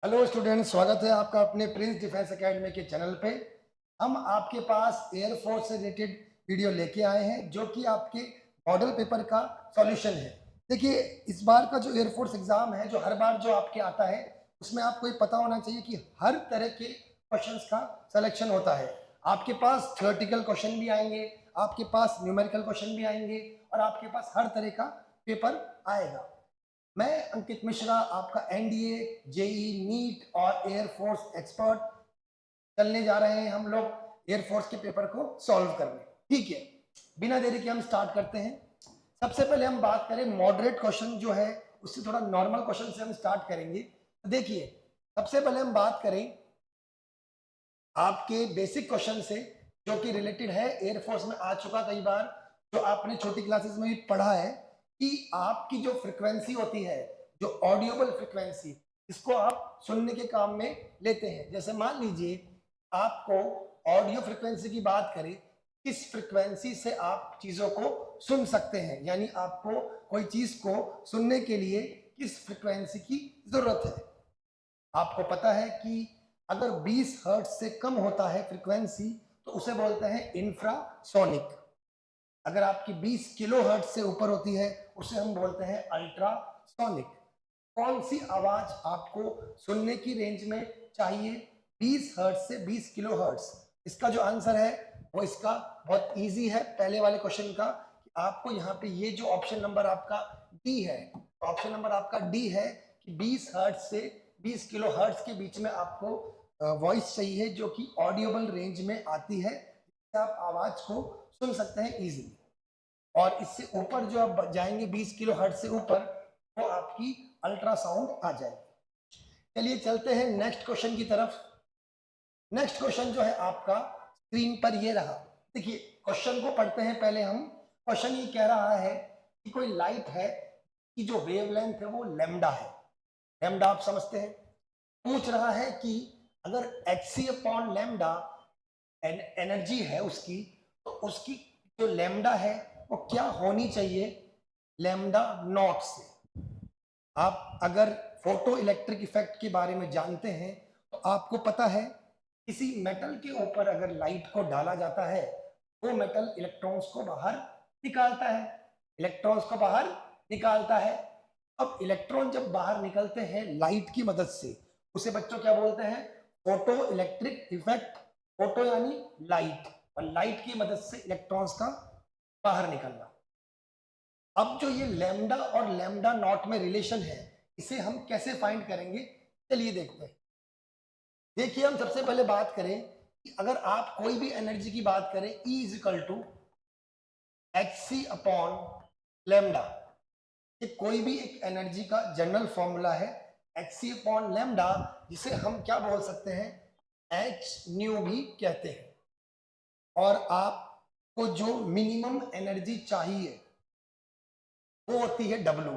Hello student, स्वागत है आपका अपने प्रिंस डिफेंस एकेडमी के चैनल पे। हम आपके पास एयरफोर्स से रिलेटेड वीडियो लेके आए हैं जो कि आपके मॉडल पेपर का सॉल्यूशन है। देखिए, इस बार का जो एयरफोर्स एग्जाम है, जो हर बार जो आपके आता है, उसमें आपको ये पता होना चाहिए कि हर तरह के क्वेश्चंस का सिलेक्शन होता है। आपके पास थ्योरेटिकल क्वेश्चन भी आएंगे, आपके पास न्यूमेरिकल क्वेश्चन भी आएंगे और आपके पास हर तरह का पेपर आएगा। मैं अंकित मिश्रा, आपका एनडीए, जेई, नीट और एयरफोर्स एक्सपर्ट। चलने जा रहे हैं हम लोग एयरफोर्स के पेपर को सॉल्व करने। ठीक है, बिना देरी के हम स्टार्ट करते हैं। सबसे पहले हम बात करें मॉडरेट क्वेश्चन जो है, उससे थोड़ा नॉर्मल क्वेश्चन से हम स्टार्ट करेंगे। तो देखिए, सबसे पहले हम बात करें आपके बेसिक क्वेश्चन से, जो कि रिलेटेड है एयरफोर्स में आ चुका कई बार, जो आपने छोटी क्लासेस में भी पढ़ा है कि आपकी जो फ्रिक्वेंसी होती है, जो ऑडियोबल फ्रिक्वेंसी, इसको आप सुनने के काम में लेते हैं। जैसे मान लीजिए आपको ऑडियो फ्रिक्वेंसी की बात करें, किस फ्रिक्वेंसी से आप चीजों को सुन सकते हैं, यानी आपको कोई चीज को सुनने के लिए किस फ्रिक्वेंसी की जरूरत है। आपको पता है कि अगर 20 हर्ट्ज से कम होता है फ्रीक्वेंसी तो उसे बोलते हैं इंफ्रासोनिक। अगर आपकी 20 किलो हर्ट्ज से ऊपर होती है उसे हम बोलते हैं अल्ट्रासोनिक। कौन सी आवाज आपको सुनने की रेंज में चाहिए? 20 हर्ट्ज से 20 किलो हर्ट्ज। इसका जो आंसर है वो इसका बहुत इजी है, पहले वाले क्वेश्चन का, कि आपको यहाँ पे ये जो ऑप्शन नंबर आपका डी है, ऑप्शन नंबर आपका डी है कि 20 हर्ट्ज से 20 किलो हर्ट्ज के बीच में आपको वॉइस चाहिए जो कि ऑडियोबल रेंज में आती है, जिससे आप आवाज को सुन सकते हैं इजीली। और इससे ऊपर जो आप जाएंगे 20 किलो हर्ट्ज से ऊपर, वो आपकी अल्ट्रासाउंड आ जाएगी। चलिए चलते हैं नेक्स्ट क्वेश्चन की तरफ। नेक्स्ट क्वेश्चन जो है आपका स्क्रीन पर ये रहा। देखिए, क्वेश्चन को पढ़ते हैं पहले हम। क्वेश्चन ये कह रहा है कि कोई लाइट है कि जो वेवलेंथ है वो लैम्डा है। लैम्डा आप समझते हैं। पूछ रहा है कि अगर h c upon lambda energy है उसकी, तो उसकी जो लैम्डा है वो क्या होनी चाहिए लैम्डा नॉट से। आप अगर फोटो इलेक्ट्रिक इफेक्ट के बारे में जानते हैं तो आपको पता है किसी मेटल के ऊपर अगर लाइट को डाला जाता है, वो मेटल इलेक्ट्रॉन्स को बाहर निकालता है, इलेक्ट्रॉन्स को बाहर निकालता है। अब इलेक्ट्रॉन जब बाहर निकलते हैं लाइट की मदद से, उसे बच्चों क्या बोलते हैं? Photo electric effect. फोटो यानी लाइट, और लाइट की मदद से इलेक्ट्रॉन्स का बाहर निकलना। अब जो ये लैम्डा और लैम्डा नॉट में रिलेशन है, इसे हम कैसे फाइंड करेंगे, चलिए देखते हैं। देखिए, हम सबसे पहले बात करें कि अगर आप कोई भी एनर्जी की बात करें, E is equal to h c upon lambda, ये कोई भी एक एनर्जी का जनरल फॉर्मूला है, एच सी अपॉन लैम्डा, जिसे हम क्या बोल सकते हैं? एच न्यू भी कहते हैं। और आपको जो मिनिमम एनर्जी चाहिए वो होती है डब्लू।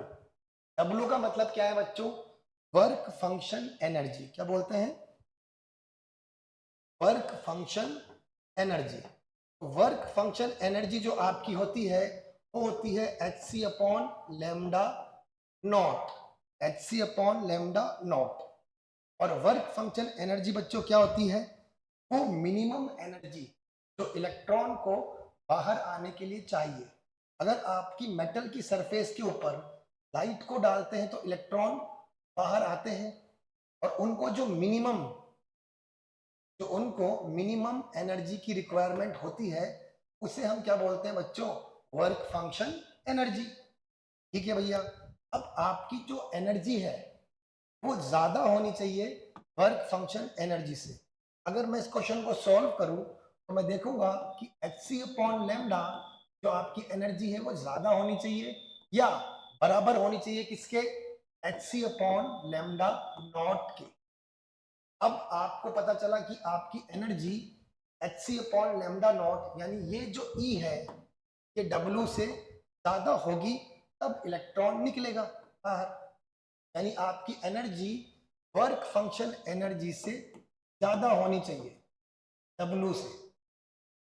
डब्लू का मतलब क्या है बच्चों? Work function energy. क्या बोलते हैं? Work function energy. Work function energy जो आपकी होती है वो होती है h c upon lambda naught, h c upon lambda naught. और वर्क फंक्शन एनर्जी बच्चों क्या होती है? वो मिनिमम एनर्जी जो इलेक्ट्रॉन को बाहर आने के लिए चाहिए। अगर आपकी मेटल की सरफेस के ऊपर लाइट को डालते हैं तो इलेक्ट्रॉन बाहर आते हैं, और उनको मिनिमम एनर्जी की रिक्वायरमेंट होती है, उसे हम क्या बोलते हैं बच्चों? Work function energy. ठीक है भैया। अब आपकी जो एनर्जी है वो ज्यादा होनी चाहिए वर्क फंक्शन एनर्जी से। अगर मैं इस क्वेश्चन को सॉल्व करूं तो मैं देखूंगा कि एच सी अपॉन लैम्डा जो आपकी एनर्जी है वो ज्यादा होनी चाहिए या बराबर होनी चाहिए किसके? H c upon lambda naught के। अब आपको पता चला कि आपकी energy h c upon lambda naught, यानी ये जो ई है ये डब्ल्यू से ज्यादा होगी, तब इलेक्ट्रॉन निकलेगा बाहर। यानी आपकी एनर्जी वर्क फंक्शन एनर्जी से ज्यादा होनी चाहिए डब्ल्यू से।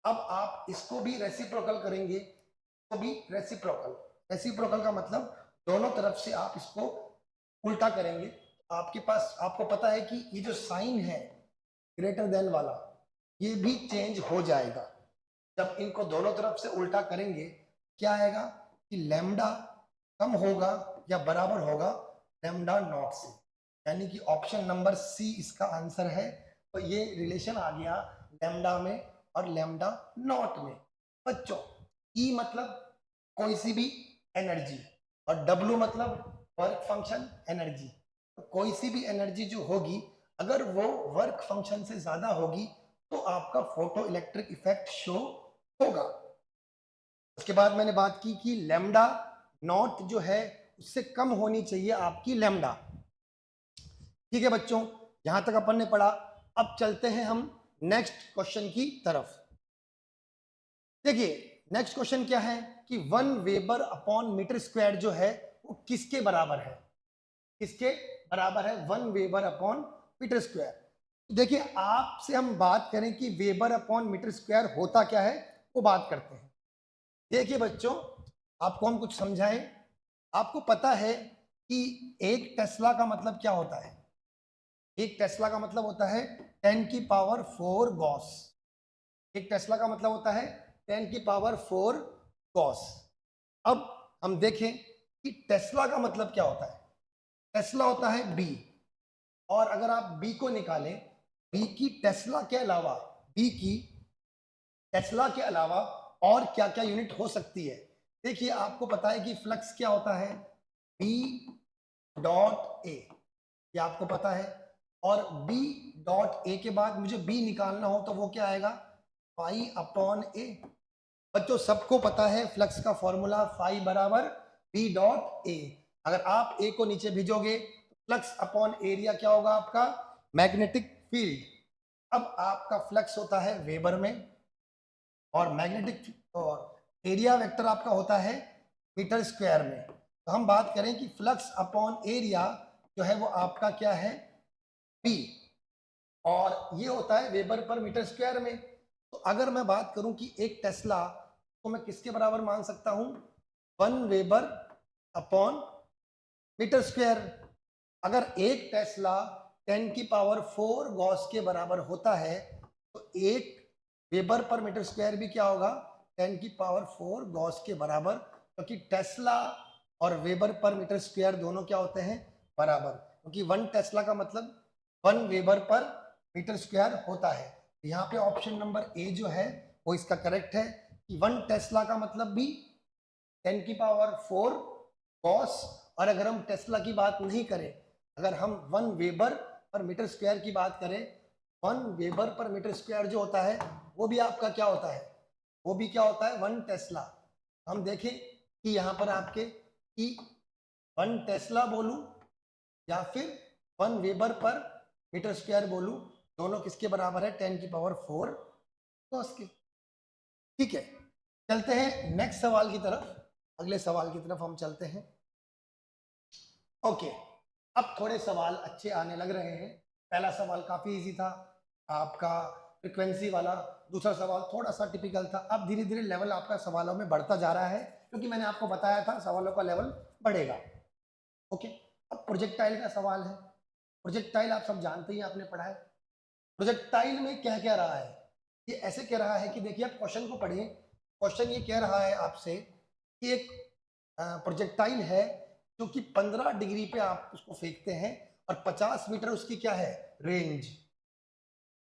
अब आप इसको भी रेसिप्रोकल करेंगे, तो भी रेसिप्रोकल, रेसिप्रोकल का मतलब दोनों तरफ से आप इसको उल्टा करेंगे। आपके पास, आपको पता है कि ये जो साइन है ग्रेटर देन वाला, ये भी चेंज हो जाएगा जब इनको दोनों तरफ से उल्टा करेंगे। क्या आएगा कि लैम्डा कम होगा या बराबर होगा लैम्डा नॉट से, यानी कि ऑप्शन नंबर सी इसका आंसर है। तो ये रिलेशन आ गया लैम्डा में और लैम्डा नॉट में। बच्चों ई मतलब कोई सी भी एनर्जी और डब्ल्यू मतलब वर्क फंक्शन एनर्जी। तो कोई सी भी एनर्जी जो होगी अगर वो वर्क फंक्शन से ज्यादा होगी तो आपका फोटो इलेक्ट्रिक इफेक्ट शो होगा। उसके बाद मैंने बात की कि लैम्डा नॉट जो है उससे कम होनी चाहिए आपकी लैम्डा। ठीक है बच्चों, यहां तक अपन ने पढ़ा। अब चलते हैं हम नेक्स्ट क्वेश्चन की तरफ। देखिए नेक्स्ट क्वेश्चन क्या है कि 1 वेबर अपॉन मीटर स्क्वायर जो है वो किसके बराबर है? किसके बराबर है 1 वेबर अपॉन मीटर स्क्वायर? देखिए आपसे हम बात करें कि वेबर अपॉन मीटर स्क्वायर होता क्या है, वो बात करते हैं। देखिए बच्चों, आपको हम कुछ समझाएं। आपको पता है कि एक टेस्ला का मतलब क्या होता है? एक टेस्ला का मतलब होता है 10⁴ गॉस। एक टेस्ला का मतलब होता है 10⁴ गॉस। अब हम देखें कि टेस्ला का मतलब क्या होता है। टेस्ला होता है बी, और अगर आप बी को निकालें, बी की टेस्ला के अलावा, बी की टेस्ला के अलावा और क्या क्या यूनिट हो सकती है। देखिए आपको पता है कि फ्लक्स क्या होता है, बी डॉट ए, ये आपको पता है। और बी डॉट ए के बाद मुझे बी निकालना हो तो वो क्या आएगा, फाई अपॉन ए। बच्चों सबको पता है फ्लक्स का फॉर्मूला फाई बराबर बी डॉट ए। अगर आप ए को नीचे भेजोगे तो फ्लक्स अपॉन एरिया क्या होगा आपका, मैग्नेटिक फील्ड। अब आपका फ्लक्स होता है वेबर में और मैग्नेटिक और एरिया वेक्टर आपका होता है मीटर स्क्वायर में। तो हम बात करें कि फ्लक्स अपॉन एरिया जो है वो आपका क्या है, पी, और ये होता है वेबर पर मीटर स्क्वायर में। तो अगर मैं बात करूं कि एक टेस्ला को मैं किसके बराबर मान सकता हूं, 1 वेबर अपॉन मीटर स्क्वायर। अगर एक टेस्ला 10⁴ गॉस के बराबर होता है तो एक वेबर पर मीटर स्क्वायर भी क्या होगा, 10⁴ गॉस के बराबर, क्योंकि टेस्ला और वेबर पर मीटर स्क्वायर दोनों क्या होते हैं, बराबर। क्योंकि 1 टेस्ला का मतलब 1 वेबर पर मीटर स्क्वायर होता है। यहाँ पे ऑप्शन नंबर ए जो है वो इसका करेक्ट है कि 1 टेस्ला का मतलब भी 10⁴ गॉस। और अगर हम टेस्ला की बात नहीं करें, अगर हम 1 वेबर पर मीटर स्क्वायर की बात करें, 1 वेबर पर मीटर स्क्वायर जो होता है वो भी आपका क्या होता है, वो भी क्या होता है 1 टेस्ला। हम देखें कि यहाँ पर आपके कि 1 टेस्ला बोलूं या फिर 1 वेबर पर मीटर स्क्वायर बोलूं, दोनों किसके बराबर है, 10⁴ गॉस के। ठीक है, चलते हैं नेक्स्ट सवाल की तरफ। अगले सवाल की तरफ हम चलते हैं। ओके, अब थोड़े सवाल अच्छे आने लग रहे हैं। पहला सवाल काफी इजी था आपका फ्रिक्वेंसी वाला, दूसरा सवाल थोड़ा सा टिपिकल था। अब धीरे धीरे लेवल आपका सवालों में बढ़ता जा रहा है क्योंकि मैंने आपको बताया था सवालों का लेवल बढ़ेगा। ओके, अब प्रोजेक्टाइल का सवाल है। प्रोजेक्टाइल आप सब जानते ही, आपने पढ़ा है। प्रोजेक्टाइल में क्या कह रहा है, ये ऐसे कह रहा है कि देखिए आप क्वेश्चन को पढ़िए। क्वेश्चन ये कह रहा है आपसे कि एक प्रोजेक्टाइल है जो कि 15 डिग्री पे आप उसको फेंकते हैं और 50 मीटर उसकी क्या है, रेंज।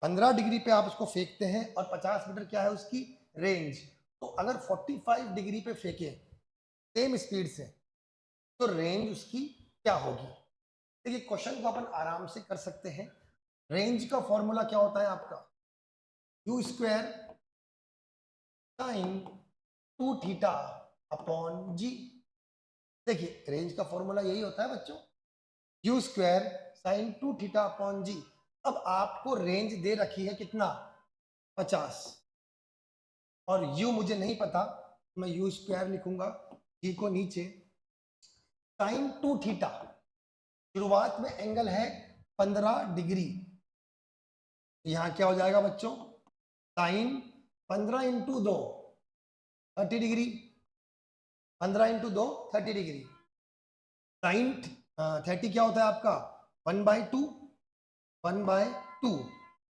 15 डिग्री पे आप उसको फेंकते हैं और 50 मीटर क्या है उसकी रेंज। तो अगर 45 डिग्री पे फेंके सेम स्पीड से तो रेंज उसकी क्या होगी। देखिए क्वेश्चन को अपन आराम से कर सकते हैं। रेंज का फॉर्मूला क्या होता है आपका, u² साइन 2θ अपॉन जी। देखिए रेंज का फॉर्मूला यही होता है बच्चों, u² साइन 2θ अपॉन जी। अब आपको रेंज दे रखी है कितना, 50, और u मुझे नहीं पता, मैं u² लिखूंगा, जी को नीचे, साइन 2θ शुरुआत में एंगल है 15 डिग्री। यहां क्या हो जाएगा बच्चों, sine 15 into 2 30 degree, 15 into 2 30 degree. Sine 30 क्या होता है आपका 1/2, 1/2।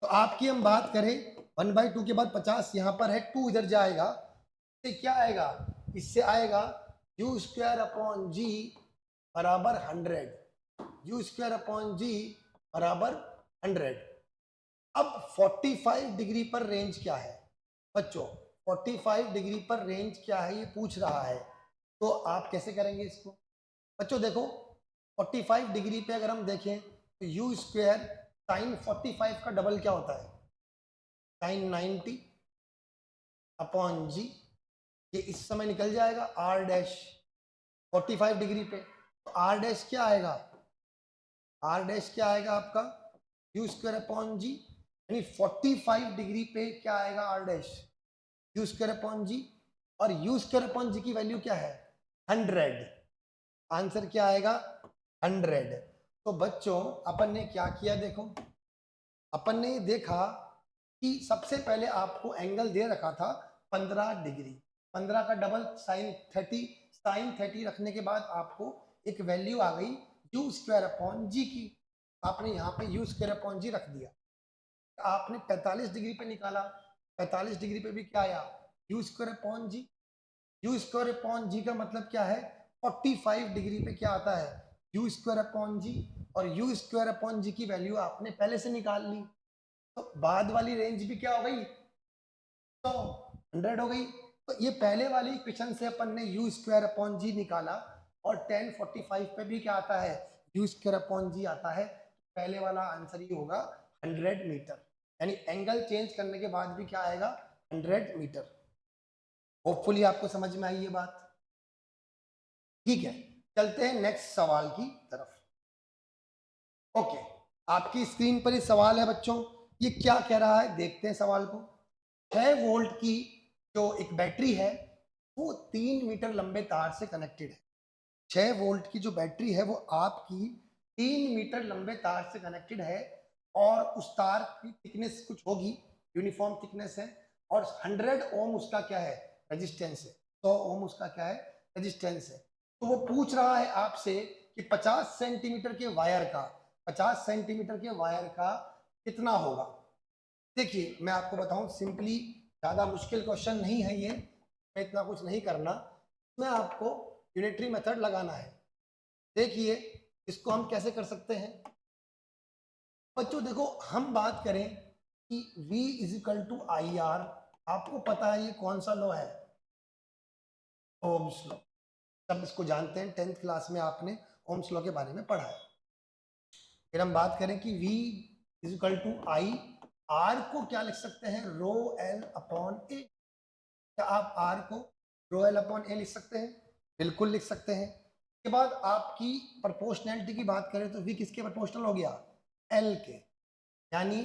तो आपकी हम बात करें 1/2 के बाद 50 यहाँ पर है, 2 इधर जाएगा, इससे क्या आएगा, इससे आएगा u² g बराबर 100, u² g बराबर 100। अब 45 डिग्री पर रेंज क्या है बच्चों, 45 डिग्री पर रेंज क्या है ये पूछ रहा है, तो आप कैसे करेंगे इसको बच्चों। देखो 45 डिग्री पे अगर हम देखें तो u स्क्वायर साइन 45 का डबल क्या होता है, साइन 90 अपॉन जी, ये इस समय निकल जाएगा r डैश 45 डिग्री पे, तो r डैश क्या आएगा, r डैश क्या आएगा आपका u स्क्वायर अपॉन जी, यानी 45 डिग्री पे क्या आएगा r dash u square upon G, और u स्क्वायर अपॉन जी की वैल्यू क्या है 100, आंसर क्या आएगा 100। तो बच्चों अपन ने क्या किया, देखो अपन ने देखा कि सबसे पहले आपको एंगल दे रखा था 15 डिग्री, 15 का डबल साइन 30, साइन 30 रखने के बाद आपको एक वैल्यू आ गई u स्क्वायर अपॉन जी की, आपने यहाँ पे u स्क्वायर अपॉन जी रख दिया। आपने 45 डिग्री पे निकाला, 45 डिग्री पे भी क्या आया u स्क्वायर अपॉन जी, u स्क्वायर अपॉन जी का मतलब क्या है 45 डिग्री पे क्या आता है u स्क्वायर अपॉन जी, और u स्क्वायर अपॉन जी की वैल्यू आपने पहले से निकाल ली, तो बाद वाली रेंज भी क्या हो गई 100 हो गई। तो ये पहले वाली इक्वेशन से अपन ने u स्क्वायर अपॉन जी निकाला, और 1045 पे भी क्या आता है u स्क्वायर अपॉन जी आता है, पहले वाला आंसर ही होगा 100 मीटर, यानी एंगल चेंज करने के बाद भी क्या आएगा 100 मीटर। होपफुली आपको समझ में आई ये बात, ठीक है। चलते हैं नेक्स्ट सवाल की तरफ। ओके, आपकी स्क्रीन पर ये सवाल है बच्चों, ये क्या कह रहा है देखते हैं सवाल को। 6 वोल्ट की जो एक बैटरी है वो 3 मीटर लंबे तार से कनेक्टेड है। 6 वोल्ट की जो बैटरी है वो आपकी 3 मीटर लंबे तार से कनेक्टेड है, और उस तार की थिकनेस कुछ होगी, यूनिफॉर्म थिकनेस है, और 100 ओम उसका क्या है रेजिस्टेंस है, 100 ओम उसका क्या है रेजिस्टेंस है। तो वो पूछ रहा है आपसे कि 50 सेंटीमीटर के वायर का, 50 सेंटीमीटर के वायर का कितना होगा। देखिए मैं आपको बताऊं सिंपली, ज़्यादा मुश्किल क्वेश्चन नहीं है ये, मैं इतना कुछ नहीं करना, मैं आपको यूनिटरी मेथड लगाना है। देखिए इसको हम कैसे कर सकते हैं बच्चों, देखो हम बात करें कि V is equal to I R, आपको पता है ये कौन सा लॉ है, ओम्स लॉ, सब इसको जानते हैं, 10th क्लास में आपने ओम्स लॉ के बारे में पढ़ा है। फिर हम बात करें कि V is equal to I, R को क्या लिख सकते हैं रो एल अपॉन ए, क्या आप आर को रो एल अपॉन ए लिख सकते हैं, बिल्कुल लिख सकते हैं। के बाद आपकी प्रोपोर्शनैलिटी की बात करें तो V किसके प्रोपोर्शनल हो गया L के, यानी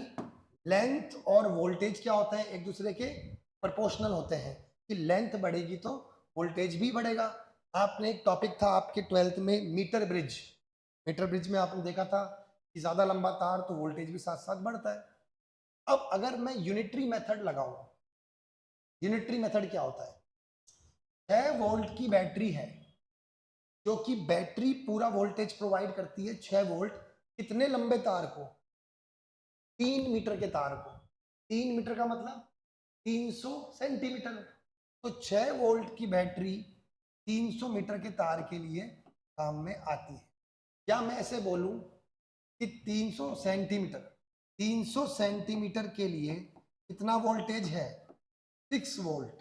लेंथ और वोल्टेज क्या होता है एक दूसरे के प्रोपोर्शनल होते हैं, कि लेंथ बढ़ेगी तो वोल्टेज भी बढ़ेगा। आपने एक टॉपिक था आपके 12th में मीटर ब्रिज, मीटर ब्रिज में आपने देखा था कि ज़्यादा लंबा तार तो वोल्टेज भी साथ साथ बढ़ता है। अब अगर मैं यूनिटरी मेथड लगाऊं, यूनिटरी मेथड क्या होता है, 6 वोल्ट की बैटरी है, जो कि बैटरी पूरा वोल्टेज प्रोवाइड करती है 6 वोल्ट, कितने लंबे तार को 3 मीटर के तार को, 3 मीटर का मतलब 300 सेंटीमीटर, तो 6 वोल्ट की बैटरी 300 मीटर के तार के लिए काम में आती है। क्या मैं ऐसे बोलूं कि 300 सेंटीमीटर, 300 सेंटीमीटर के लिए कितना वोल्टेज है 6 वोल्ट,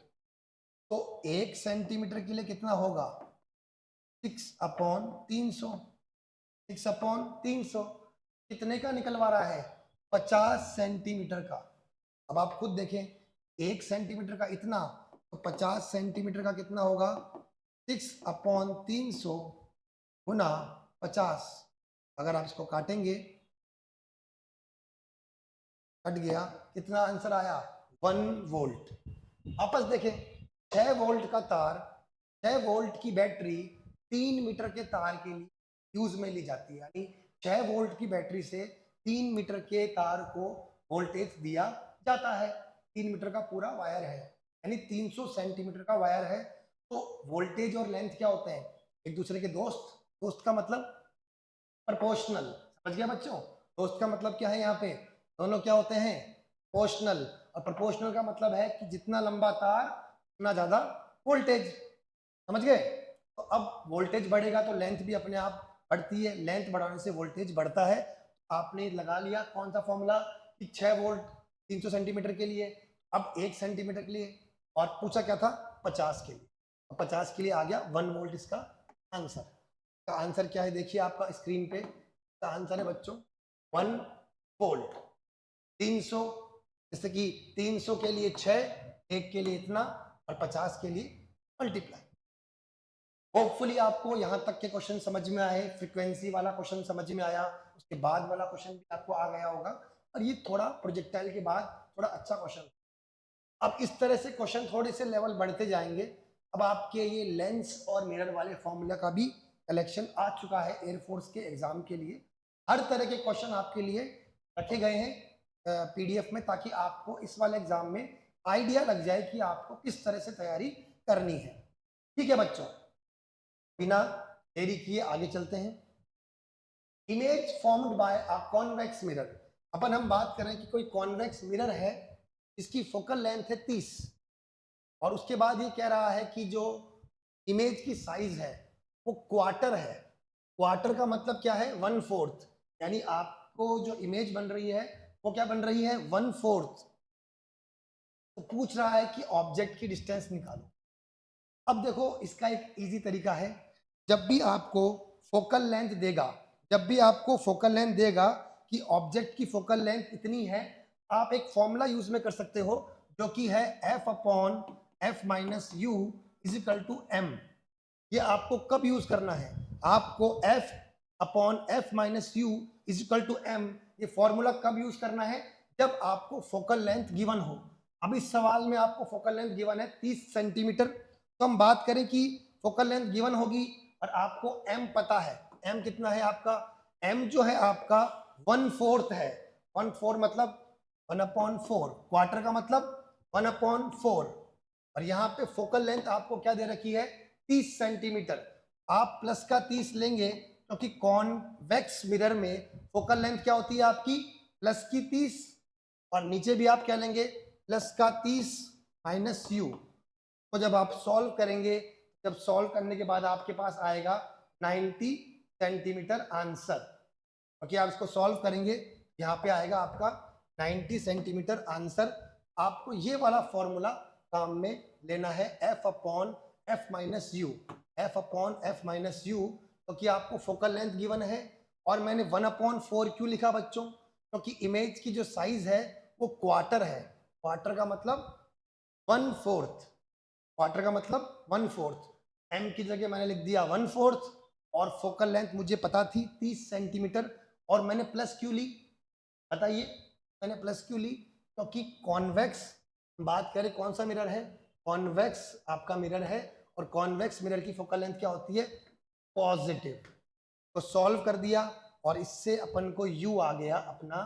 तो 1 सेंटीमीटर के लिए कितना होगा 6 अपॉन 300, 6 अपॉन 300 कितने का निकलवा रहा है 50 सेंटीमीटर का। अब आप खुद देखें 1 सेंटीमीटर का इतना, तो 50 सेंटीमीटर का कितना होगा 6 अपॉन 300 गुना 50, अगर आप इसको काटेंगे कट गया, कितना आंसर आया 1 वोल्ट। वापस देखें 6 वोल्ट का तार, 6 वोल्ट की बैटरी 3 मीटर के तार के लिए यूज में ली जाती है, यानी 6 वोल्ट की बैटरी से 3 मीटर के तार को वोल्टेज दिया जाता है। 3 मीटर का पूरा वायर है, यानी 300 सेंटीमीटर का वायर है, तो वोल्टेज और लेंथ क्या होते हैं एक दूसरे के दोस्त, दोस्त का मतलब प्रोपोर्शनल, समझ गया बच्चों? दोस्त का मतलब क्या है यहाँ पे, दोनों क्या होते हैं, प्रोपोर्शनल। और प्रोपोर्शनल का मतलब है कि जितना लंबा तार उतना ज्यादा वोल्टेज। समझ गए? तो अब वोल्टेज बढ़ेगा तो लेंथ भी अपने आप बढ़ती है, लेंथ बढ़ाने से वोल्टेज बढ़ता है। आपने लगा लिया कौन सा फॉर्मूला कि 6 वोल्ट 300 सेंटीमीटर के लिए, अब 1 सेंटीमीटर के लिए, और पूछा क्या था 50 के लिए। 50 के लिए आ गया 1 वोल्ट इसका आंसर। का आंसर क्या है देखिए आपका स्क्रीन पे, इसका आंसर है बच्चों 1 वोल्ट। 300, जैसे कि 300 के लिए 6, 1 के लिए इतना, और 50 के लिए मल्टीप्लाई। होपफुली आपको यहाँ तक के क्वेश्चन समझ में आए, फ्रीक्वेंसी वाला क्वेश्चन समझ में आया, उसके बाद वाला क्वेश्चन भी आपको आ गया होगा, और ये थोड़ा प्रोजेक्टाइल के बाद थोड़ा अच्छा क्वेश्चन। अब इस तरह से क्वेश्चन थोड़े से लेवल बढ़ते जाएंगे। अब आपके ये लेंस और मिरर वाले फॉर्मूला का भी कलेक्शन आ चुका है एयरफोर्स के एग्जाम के लिए। हर तरह के क्वेश्चन आपके लिए रखे गए हैं पीडीएफ में, ताकि आपको इस वाले एग्जाम में आइडिया लग जाए कि आपको किस तरह से तैयारी करनी है। ठीक है बच्चों, बिना देरी किए आगे चलते हैं। Image formed by a convex mirror. अपन हम बात करें कि कोई कॉन्वेक्स मिरर है जिसकी फोकल लेंथ है 30, और उसके बाद ये कह रहा है कि जो इमेज की साइज है वो क्वार्टर है। क्वार्टर का मतलब क्या है, 1/4, यानी आपको जो इमेज बन रही है वो क्या बन रही है 1/4। तो पूछ रहा है कि ऑब्जेक्ट की डिस्टेंस निकालो। अब देखो इसका एक इजी तरीका है, जब भी आपको फोकल लेंथ देगा, जब भी आपको फोकल लेंथ देगा कि ऑब्जेक्ट की फोकल लेंथ इतनी है, आप एक फॉर्मूला यूज में कर सकते हो जो कि है F/F-U = M। ये आपको कब यूज करना है, आपको F/F-U = M ये फॉर्मूला कब यूज करना है, जब आपको फोकल लेंथ गिवन हो। अब इस सवाल में आपको फोकल लेंथ गिवन है 30 सेंटीमीटर। तो हम बात करें कि फोकल लेंथ गिवन होगी और आपको m पता है, m कितना है आपका, m जो है आपका 1/4 है। 1/4 मतलब 1/4, क्वार्टर का मतलब 1/4, और यहाँ पे फोकल लेंथ आपको क्या दे रखी है 30 सेंटीमीटर। आप प्लस का 30 लेंगे क्योंकि कॉन्वेक्स मिरर में फोकल लेंथ क्या होती है आपकी प्लस की 30, और नीचे भी आप क्या लेंगे प्लस का 30 माइनस u। तो जब आप सॉल्व करेंगे, जब सॉल्व करने के बाद आपके पास आएगा 90 सेंटीमीटर आंसर। क्योंकि आप इसको सॉल्व करेंगे यहाँ पे आएगा आपका 90 सेंटीमीटर आंसर। आपको ये वाला फॉर्मूला काम में लेना है F/F-U, F/F-U, क्योंकि आपको फोकल लेंथ गिवन है। और मैंने 1/4 क्यों लिखा बच्चों, क्योंकि इमेज की जो साइज है वो क्वार्टर है। क्वार्टर का मतलब 1/4, क्वार्टर का मतलब 1/4, m की जगह मैंने लिख दिया 1/4, और फोकल लेंथ मुझे पता थी 30 सेंटीमीटर। और मैंने प्लस क्यों ली बताइए, मैंने प्लस क्यों ली, क्योंकि कॉन्वेक्स बात करें कौन सा मिरर है, कॉन्वेक्स आपका मिरर है, और कॉन्वेक्स मिरर की फोकल लेंथ क्या होती है पॉजिटिव। तो सॉल्व कर दिया और इससे अपन को u आ गया अपना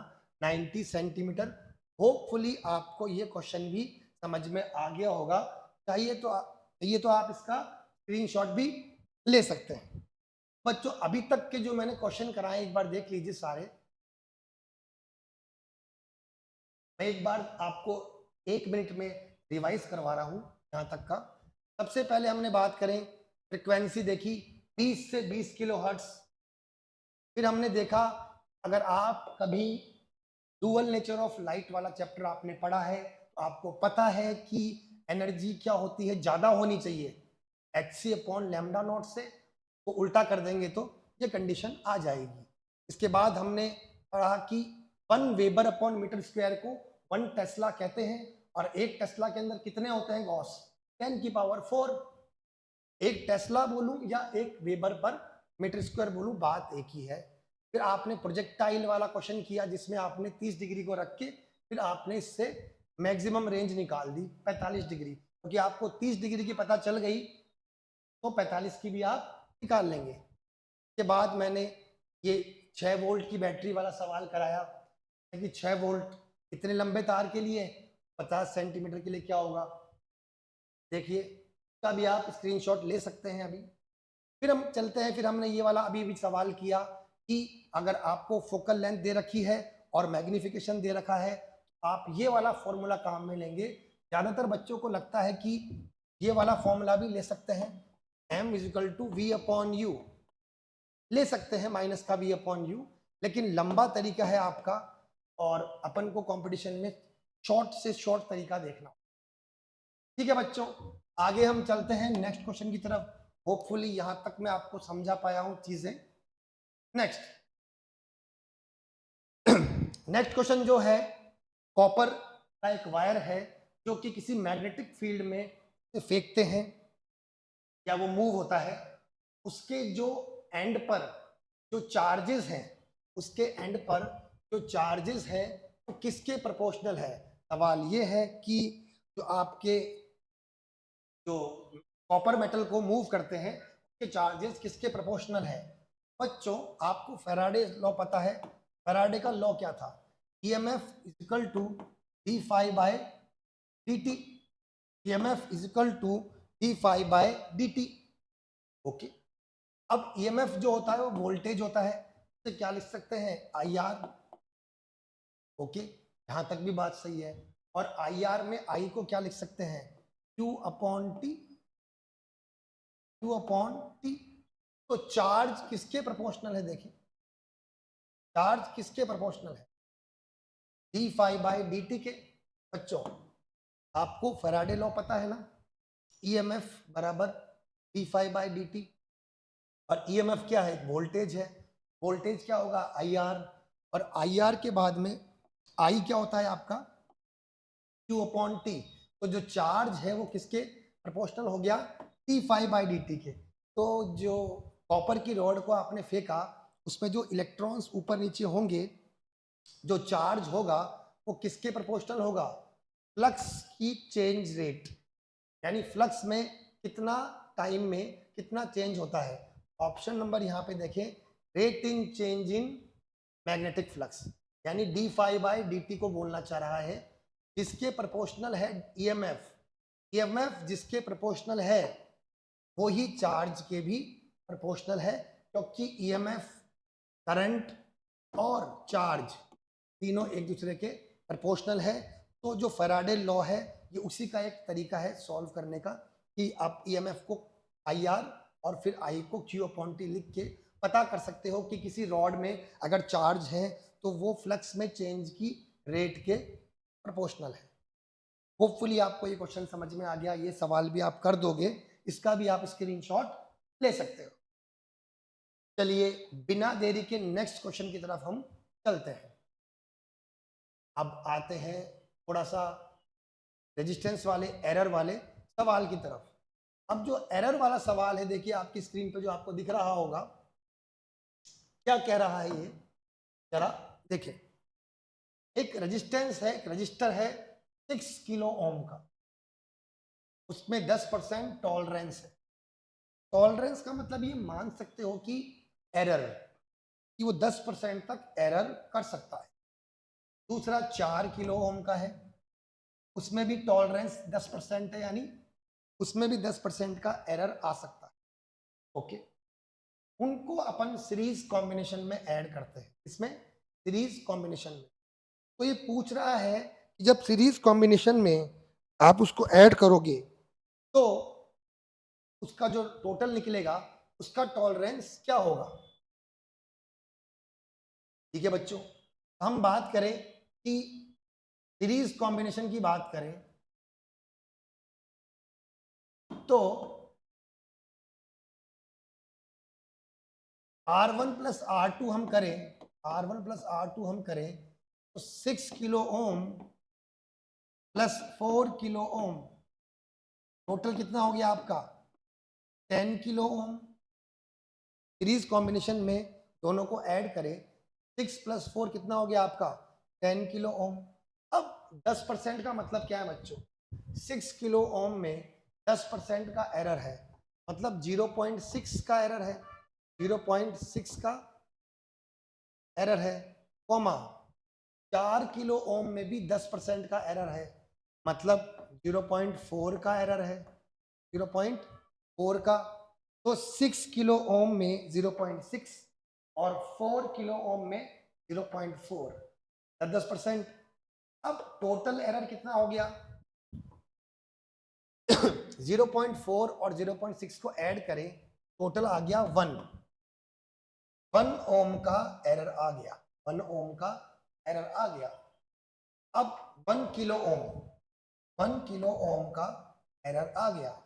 90 सेंटीमीटर। होपफुली आपको ये क्वेश्चन भी समझ में आ गया होगा। चाहिए तो आप इसका स्क्रीनशॉट भी ले सकते हैं। बच्चों अभी तक के जो मैंने क्वेश्चन कराए एक बार देख लीजिए सारे। मैं एक बार आपको 1 मिनट में रिवाइज करवा रहा हूं यहां तक का। सबसे पहले हमने बात करें फ्रिक्वेंसी देखी 20 से 20 किलो हर्ट्ज। फिर हमने देखा अगर आप कभी डुअल नेचर ऑफ लाइट वाला चैप्टर आपने पढ़ा है तो आपको पता है कि एनर्जी क्या होती है, ज्यादा होनी चाहिए hc/λ0 से, तो उल्टा कर देंगे तो ये कंडीशन आ जाएगी। इसके बाद हमने पढ़ा कि 1 वेबर/मीटर स्क्वायर को 1 टेस्ला कहते हैं, और 1 टेस्ला के अंदर कितने होते हैं गॉस 10⁴। एक टेस्ला बोलूं या 1 वेबर/मीटर स्क्वायर बोलूं बात एक ही है। फिर आपने प्रोजेक्टाइल वाला क्वेश्चन किया जिसमें आपने 30 डिग्री को रख के फिर आपने इससे मैक्सिमम रेंज निकाल दी 45 डिग्री, क्योंकि आपको 30 डिग्री की पता चल गई तो 45 की भी आप निकाल लेंगे। के बाद मैंने ये 6 वोल्ट की बैटरी वाला सवाल कराया कि 6 वोल्ट इतने लंबे तार के लिए 50 सेंटीमीटर के लिए क्या होगा, देखिए इसका भी आप स्क्रीनशॉट ले सकते हैं अभी। फिर हम चलते हैं, फिर हमने ये वाला अभी भी सवाल किया कि अगर आपको फोकल लेंथ दे रखी है और मैग्निफिकेशन दे रखा है, आप ये वाला फॉर्मूला काम में लेंगे। ज्यादातर बच्चों को लगता है कि ये वाला फॉर्मूला भी ले सकते हैं, m is equal to v upon u, ले सकते हैं माइनस का वी अपॉन यू, लेकिन लंबा तरीका है आपका और अपन को कंपटीशन में शॉर्ट से शॉर्ट तरीका देखना। ठीक है बच्चों, आगे हम चलते हैं नेक्स्ट क्वेश्चन की तरफ। होपफुली यहां तक मैं आपको समझा पाया हूं चीजें। नेक्स्ट नेक्स्ट क्वेश्चन जो है, कॉपर का एक वायर है जो कि किसी मैग्नेटिक फील्ड में से फेंकते हैं या वो मूव होता है, उसके जो एंड पर जो चार्जेस हैं, उसके एंड पर जो चार्जेस हैं वो किसके प्रोपोर्शनल है। सवाल ये है कि जो आपके जो कॉपर मेटल को मूव करते हैं उसके चार्जेस किसके प्रोपोर्शनल है। बच्चों आपको फैराडे लॉ पता है, फैराडे का लॉ क्या था, EMF is equal to d phi by d t, EMF is equal to d phi by d t. Okay, अब ईएमएफ जो होता है वो वोल्टेज होता है, तो क्या लिख सकते हैं, आई आर। ओके, यहां तक भी बात सही है। और आई आर में आई को क्या लिख सकते हैं, q upon t, q upon t. तो चार्ज किसके प्रोपोर्शनल है, देखिए चार्ज किसके प्रोपोर्शनल है, d phi by D t के। बच्चों आपको फैराडे लॉ पता है ना, ईएमएफ बराबर d phi by D t, और ईएमएफ क्या है, वोल्टेज है, वोल्टेज क्या होगा, आई आर, और आई आर के बाद में आई क्या होता है आपका, क्यू अपॉन टी। तो जो चार्ज है वो किसके प्रोपोर्शनल हो गया, t phi by D t के। तो जो कॉपर की रॉड को आपने फेंका उसमें जो इलेक्ट्रॉन्स ऊपर नीचे होंगे, जो चार्ज होगा वो किसके प्रोपोर्शनल होगा, फ्लक्स की चेंज रेट, यानी फ्लक्स में कितना टाइम में कितना चेंज होता है। ऑप्शन नंबर यहाँ पे देखें, rate in change in magnetic flux, यानी D phi by D T को बोलना चाह रहा है, जिसके प्रोपोर्शनल है ईएमएफ, ईएमएफ जिसके प्रोपोर्शनल है वो ही चार्ज के भी प्रोपोर्शनल है, क्योंकि ईएमएफ करंट और चार्ज तीनों एक दूसरे के प्रोपोर्शनल है। तो जो फैराडे लॉ है ये उसी का एक तरीका है सॉल्व करने का, कि आप ईएमएफ को आई आर और फिर आई को क्यू अपॉन टी लिख के पता कर सकते हो कि किसी रॉड में अगर चार्ज है तो वो फ्लक्स में चेंज की रेट के प्रोपोर्शनल है। होपफुली आपको ये क्वेश्चन समझ में आ गया, ये सवाल भी आप कर दोगे, इसका भी आप स्क्रीनशॉट ले सकते हो। चलिए बिना देरी के नेक्स्ट क्वेश्चन की तरफ हम चलते हैं। अब आते हैं थोड़ा सा रेजिस्टेंस वाले, एरर वाले सवाल की तरफ। अब जो एरर वाला सवाल है, देखिए आपकी स्क्रीन पे जो आपको दिख रहा होगा, क्या कह रहा है ये, जरा देखिए। एक रेजिस्टेंस है, एक रजिस्टर है 6 किलो ओम का, उसमें 10% टॉलरेंस है। टॉलरेंस का मतलब ये मान सकते हो कि एरर, कि वो 10% तक एरर कर सकता है। दूसरा 4 किलो ओम का है, उसमें भी टॉलरेंस 10% है, यानी उसमें भी 10% का एरर आ सकता है। ओके, उनको अपन सीरीज कॉम्बिनेशन में ऐड करते हैं, इसमें सीरीज कॉम्बिनेशन में। तो ये पूछ रहा है कि जब सीरीज कॉम्बिनेशन में आप उसको ऐड करोगे तो उसका जो टोटल निकलेगा उसका टॉलरेंस क्या होगा। ठीक है बच्चों, हम बात करें कि सीरीज कॉम्बिनेशन की बात करें तो R1 प्लस R2 हम करें, R1 प्लस R2 हम करें तो 6 kilo ohm plus 4 kilo ohm, total कितना हो गया आपका 10 किलो ओम। सीरीज कॉम्बिनेशन में दोनों को ऐड करें, 6 प्लस 4 कितना हो गया आपका 10 किलो ओम। अब 10% का मतलब क्या है बच्चों, 6 किलो ओम में 10% का एरर है, मतलब 0.6 का एरर है, 0.6 का एरर है, कॉमा 4 किलो ओम में भी 10% का एरर है, मतलब 0.4 का एरर है, 0.4 का। तो 6 किलो ओम में 0.6 और 4 किलो ओम में 0.4, 10%। अब टोटल एरर कितना हो गया? 0.4 और 0.6 को ऐड करें, टोटल आ गया 1 ओम का एरर आ गया, 1 ओम का एरर आ गया। अब 1 किलो ओम का एरर आ गया।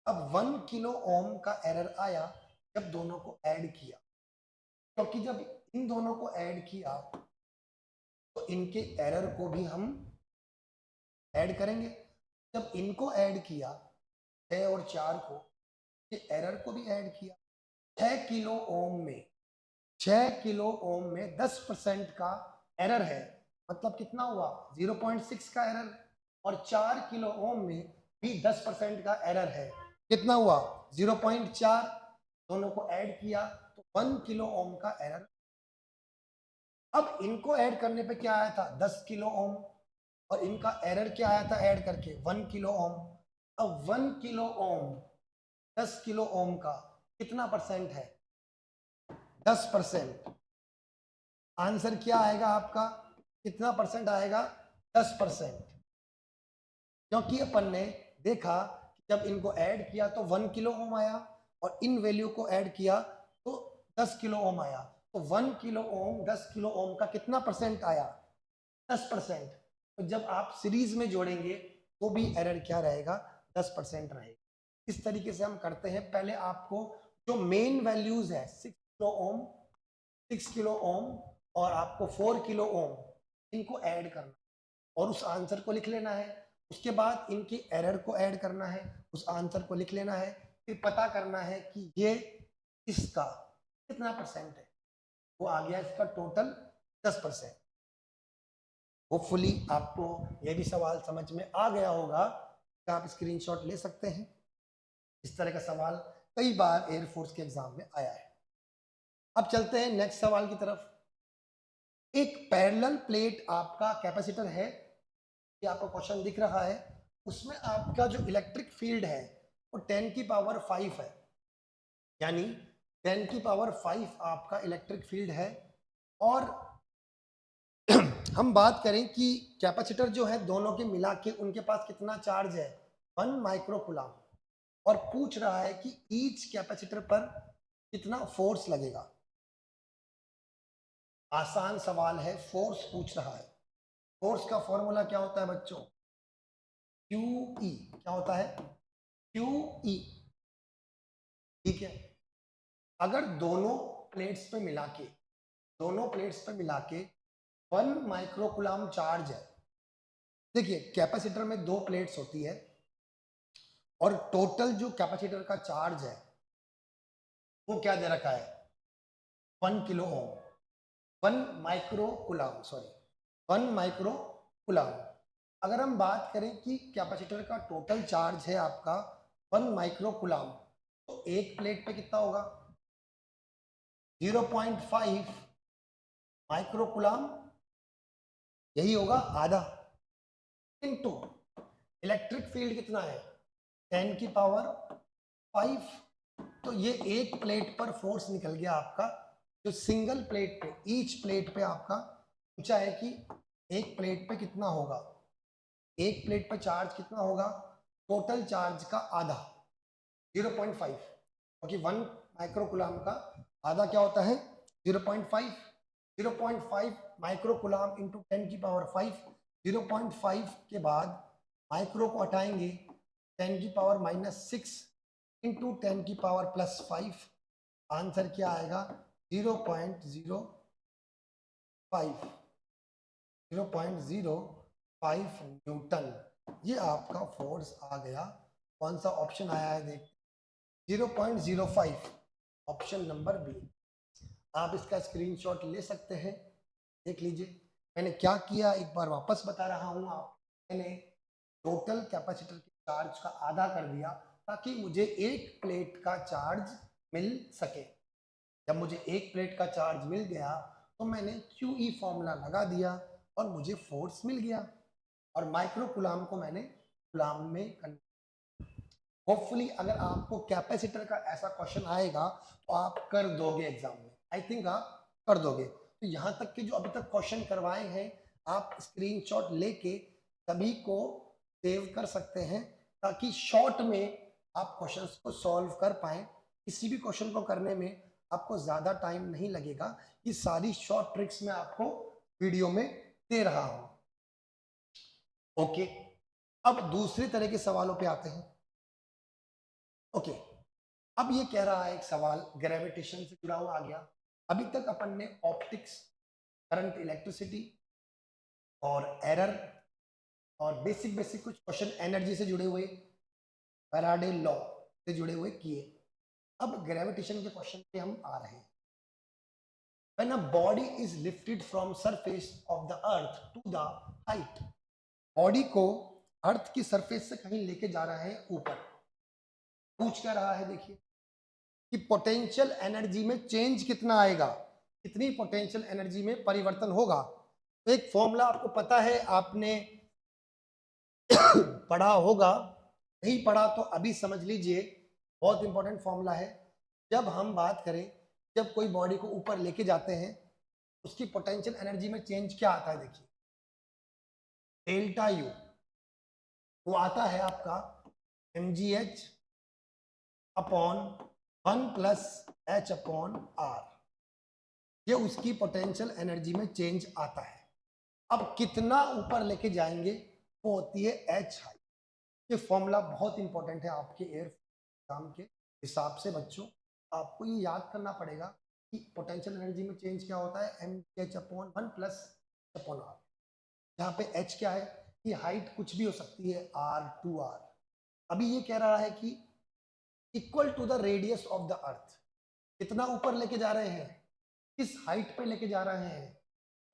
अब 1 किलो ओम का एरर आया जब दोनों को ऐड किया, क्योंकि जब इन दोनों को ऐड किया तो इनके एरर को भी हम ऐड करेंगे। जब इनको ऐड किया 6 और 4 को, ये एरर को भी ऐड किया। 6 किलो ओम में 10% का एरर है, मतलब कितना हुआ? 0.6 का एरर। और 4 किलो ओम में भी 10% का एरर है, कितना हुआ? 0.4। दोनों को ऐड किया तो 1 किलो ओम का एरर। अब इनको ऐड करने पे क्या आया था? 10 किलो ओम। और इनका एरर क्या आया था ऐड करके? 1 किलो ओम। अब 1 किलो ओम 10 किलो ओम का कितना परसेंट है? 10%। आंसर क्या आएगा आपका? कितना परसेंट आएगा? 10%। क्योंकि अपन ने देखा कि जब इनको ऐड किया तो 1 किलो ओम आया, और इन वैल्यू को ऐड किया तो 10 किलो ओम आया। तो 1 किलो ओम 10 किलो ओम का कितना परसेंट आया? 10%। तो जब आप सीरीज में जोड़ेंगे तो भी एरर क्या रहेगा? 10% रहेगा। इस तरीके से हम करते हैं। पहले आपको जो मेन वैल्यूज है 6 किलो ओम और आपको 4 किलो ओम, इनको ऐड करना और उस आंसर को लिख लेना है। उसके बाद इनकी एरर को ऐड करना है, उस आंसर को लिख लेना है। फिर पता करना है कि ये इसका कितना परसेंट है। वो आ गया इसका टोटल 10%। होपफुली आपको ये भी सवाल समझ में आ गया होगा। आप स्क्रीनशॉट ले सकते हैं। इस तरह का सवाल कई बार एयरफोर्स के एग्जाम में आया है। अब चलते हैं नेक्स्ट सवाल की तरफ। एक पैरेलल प्लेट आपका कैपेसिटर है, ये आपको क्वेश्चन दिख रहा है। उसमें आपका जो इलेक्ट्रिक फील्ड है वो 10 की पावर 5 है, यानी 10 की पावर 5 आपका इलेक्ट्रिक फील्ड है। और हम बात करें कि कैपेसिटर जो है दोनों के मिला के उनके पास कितना चार्ज है? 1 माइक्रोकूलम। और पूछ रहा है कि ईच कैपेसिटर पर कितना फोर्स लगेगा। आसान सवाल है, फोर्स पूछ रहा है। फोर्स का फॉर्मूला क्या होता है बच्चों? QE। क्या होता है? QE। ठीक है। अगर दोनों प्लेट्स पे मिला के 1 माइक्रोकूलम चार्ज है। देखिए कैपेसिटर में 2 प्लेट्स होती है और टोटल जो कैपेसिटर का चार्ज है वो क्या दे रखा है? 1 kilo ohm, 1 microcoulomb, sorry 1 microcoulomb. अगर हम बात करें कि कैपेसिटर का टोटल चार्ज है आपका 1 माइक्रोकूलम, तो एक प्लेट पे कितना होगा? 0.5 माइक्रोकूलम, यही होगा आधा, इनटू इलेक्ट्रिक फील्ड कितना है? 10 की पावर 5। तो ये एक प्लेट पर फोर्स निकल गया आपका, जो सिंगल प्लेट पे, ईच प्लेट पे आपका पूछा है कि एक प्लेट पे कितना होगा, एक प्लेट पे चार्ज कितना होगा? टोटल चार्ज का आधा, 0.5, क्योंकि 1 माइक्रोकूलम का आधा क्या होता है? 0.5। 0.5 माइक्रोकूलम इंटू 10 की पावर 5। 0.5 के बाद माइक्रो को हटाएंगे, 10 की पावर -6 इंटू 10 की पावर +5। आंसर क्या आएगा? 0.05 न्यूटन। ये आपका फोर्स आ गया। कौन सा ऑप्शन आया है देख? 0.05, ऑप्शन नंबर बी। आप इसका स्क्रीनशॉट ले सकते हैं, देख लीजिए। मैंने क्या किया एक बार वापस बता रहा हूं आप। मैंने टोटल कैपेसिटर के चार्ज का आधा कर दिया ताकि मुझे एक प्लेट का चार्ज मिल सके। जब मुझे एक प्लेट का चार्ज मिल गया तो मैंने QE फॉर्मूला लगा दिया और मुझे फोर्स मिल गया, और माइक्रोकूलम को मैंने कूलम में कन्वर्ट। होपफुली अगर आपको कैपेसिटर का ऐसा क्वेश्चन आएगा तो आप कर दोगे एग्जाम में। आई थिंक आप कर दोगे। तो यहाँ तक के जो अभी तक क्वेश्चन करवाए हैं आप स्क्रीनशॉट लेके सभी को सेव कर सकते हैं, ताकि शॉर्ट में आप क्वेश्चंस को सॉल्व कर पाए। किसी भी क्वेश्चन को करने में आपको ज़्यादा टाइम नहीं लगेगा। ये सारी शॉर्ट ट्रिक्स मैं आपको वीडियो में दे रहा हूँ। ओके, अब दूसरे तरह के सवालों पे आते हैं। ओके, अब ये कह रहा है एक सवाल ग्रेविटेशन से जुड़ा हुआ आ गया। अभी तक अपन ने ऑप्टिक्स, करंट, इलेक्ट्रिसिटी और एरर और बेसिक बेसिक कुछ क्वेश्चन एनर्जी से जुड़े हुए, फैराडे लॉ से जुड़े हुए किए। अब ग्रेविटेशन के क्वेश्चन पे हम आ रहे हैं। When a body is lifted from surface of the earth to the height, body को अर्थ की सरफेस से कहीं लेके जा रहा है ऊपर। पूछ क्या रहा है, देखिए कि पोटेंशियल एनर्जी में चेंज कितना आएगा, कितनी पोटेंशियल एनर्जी में परिवर्तन होगा। तो एक फॉर्मूला आपको पता है, आपने पढ़ा होगा, नहीं पढ़ा तो अभी समझ लीजिए, बहुत इंपॉर्टेंट फॉर्मूला है। जब हम बात करें, जब कोई बॉडी को ऊपर लेके जाते हैं उसकी पोटेंशियल एनर्जी में चेंज क्या आता है, देखिए डेल्टा यू, वो आता है आपका mgh upon 1 plus h upon r। ये उसकी पोटेंशियल एनर्जी में चेंज आता है। अब कितना ऊपर लेके जाएंगे वो होती है h हाइट। ये फॉर्मूला बहुत इंपॉर्टेंट है आपके एयर एग्जाम के हिसाब से बच्चों। आपको ये याद करना पड़ेगा कि पोटेंशियल एनर्जी में चेंज क्या होता है, mgh upon 1 plus upon r। यहाँ पे h क्या है कि हाइट कुछ भी हो सकती है, r2r। अभी ये कह रहा है कि equal to the radius of the earth, कितना ऊपर लेके जा रहे हैं, किस हाइट पे लेके जा रहे हैं।